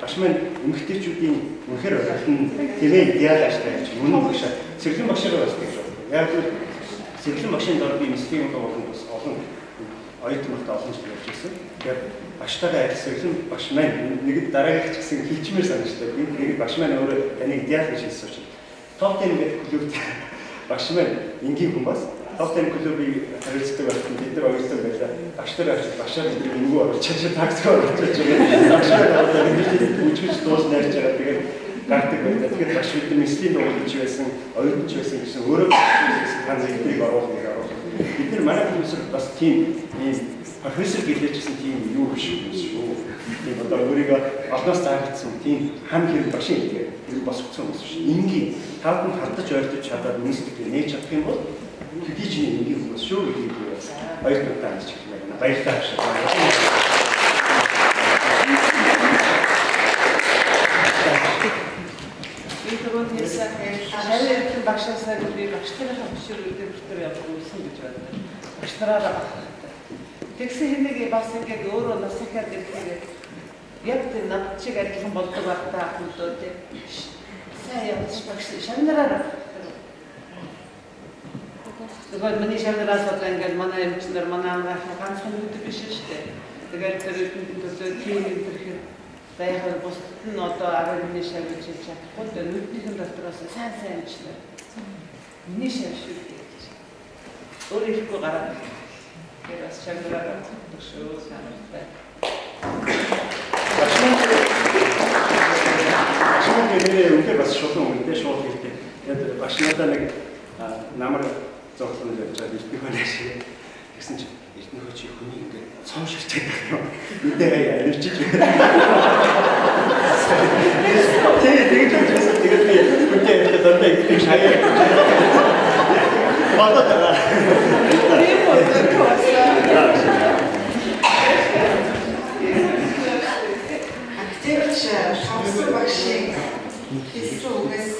багш маань эмэгтэйчүүдийн үнэхээр олон тэрээ диалажтай гэж үнэн багш сэргэлэн багшаар бас гэж байна. Яг л сэргэлэн багшийн дор би мистийн болон бас олон оюутнууд олон жил явж ирсэн. Тэгээд багштайгаа сэргэлэн багш маань нэг дараагийнх ч гэсэн хилчмээр санагддаг. Би нэг багш маань өөрөө таныг диалж гэж хэлсэн учраас топ 10 гэдэг клубт багш маань энгийн хүн бас топ 10 клубыг харилцдаг байсан. Бид нар оюутан байлаа. Багш нар авч багшаар бид энгүү оруулж чачаа таксиг оруулж байгаа. Багшаар одоо ингэж үчиж дуус найрч байгаа. Тэгээд гардаг байдаг. Тэгэхээр багш бид мистийн дуулж байсан, оюутанч байсан гэсэн өөрөө тань зэрэг оруулах. Бид нар манай хүмүүсд бас тийм профессор гэлээжсэн тийм юу биш шүү. Тийм одоо өөрийгөө олноос заагдсан тийм хам хэрэг багшийн гэдэг юу бас өгсөн юм шүү. Энгийн таад нь хардаж ойртож чадаад үнэсдэгтэй нээж чадах юм бол хэдий ч энгийн хүмүүс шүү гэдгийг би бас баярлалаа гэж хэлмээр байна. Баярлалаа шүү. Би түрүүн хэлсэн шалгалтын багшаасаа би багштайгаа хөшөөрөлтөөр бүртээр явах үсэн гэж байна. Багштараа тэгсэн хэнийг бас ингээд өөрөө нас ихээр гэхээр яг тэр над чиг адилхан болдог багтаа хүмүүс тийм сайн явж багш шанараа тэгээд миний шанараас одоо ингээд манай эмчнэр манай ганцхан үүд биш шүү дээ. Тэгээд тэр төлөө тийм төрхөөр байхад бусд нь одоо 10 минут шавж чадахгүй дээ. Нүднийхэн дотроос сайн эмчнэр миний шавж шүү. Өөр ихгүй гараад Teraz ciągle ruszyło samotne. Şimdi ülke bas şokun ülke şok etti. Yani başına ne namar zorlanınca bir böyle şey. Kesince işte ne için huninde son şey çekiyor. Bir de yani hiç Şey çok bir de bir şey. Bana da. Активч хамсан багшийн хэлсэн үгээс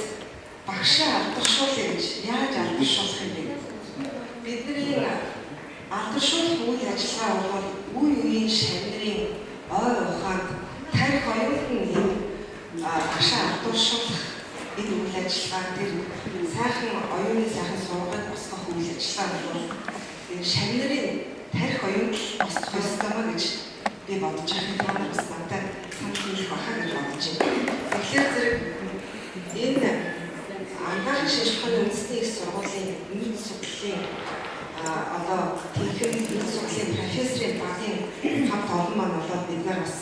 багшаа алдаршуулъя гэж яаж алдаршуулах юм бэ? Бидний алдаршуулах үйл ажиллагаа бол үе үеийн шавнырын ой ухаанд тарих оюутны багшаа алдаршуулах энэ үйл ажиллагаа дээр сайхан оюуны сайхан сургууль босгох үйл ажиллагаа бол шавнырын тарих оюун босгох ёстой гэж би бодож байгаа юм. Бас надад санал нийлэх баха гэж бодож байна. Тэгэхээр зэрэг энэ анхаарал шилжүүлэх үндэсний их сургуулийн нийт судлалын одоо техник нийт судлалын профессорын багийн хамт олон маань болоод бид нар бас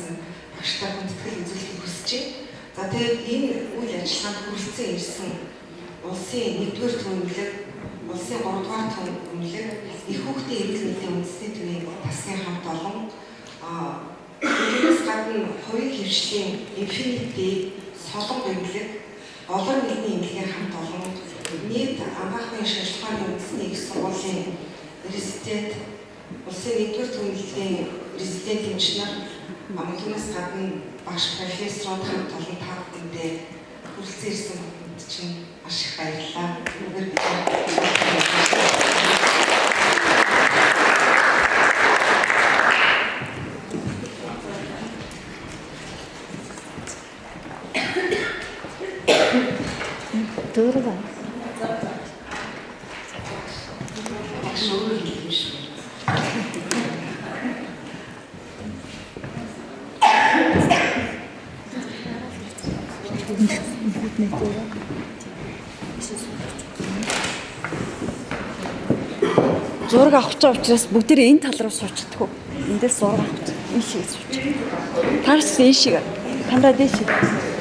багштай хүндэтгэл үзүүлэхийг хүсэж байна. За тэгээд энэ үйл ажиллагаанд хүрэлцэн ирсэн улсын 1-р төлөвлөлт, улсын 3-р төлөвлөлт, их хүүхдийн эрүүл мэндийн үндэсний төвийн тасгийн хамт олон үүнээс гадна хувийн хвшлийн Infinity, Солон бэглэг, олон нийтийн эмнэлгийн хамт олон нийт анхаахын шалгалт үндэсний их сургуулийн резидент, улсын 1-р төлөвлөлийн резидент инженер, түүнээс гадна багш профессорууд хамт олон та бүхэндээ хүрэлцэн ирсэн бүхэнд чинь маш их баярлалаа. Өнөөдөр бид Дөрөв. Зураг авах ч учраас бүгдээ энэ тал руу суучдаг. Эндээс зураг авах. Энэ шиг сууч. Таарч энэ шиг камера дэш.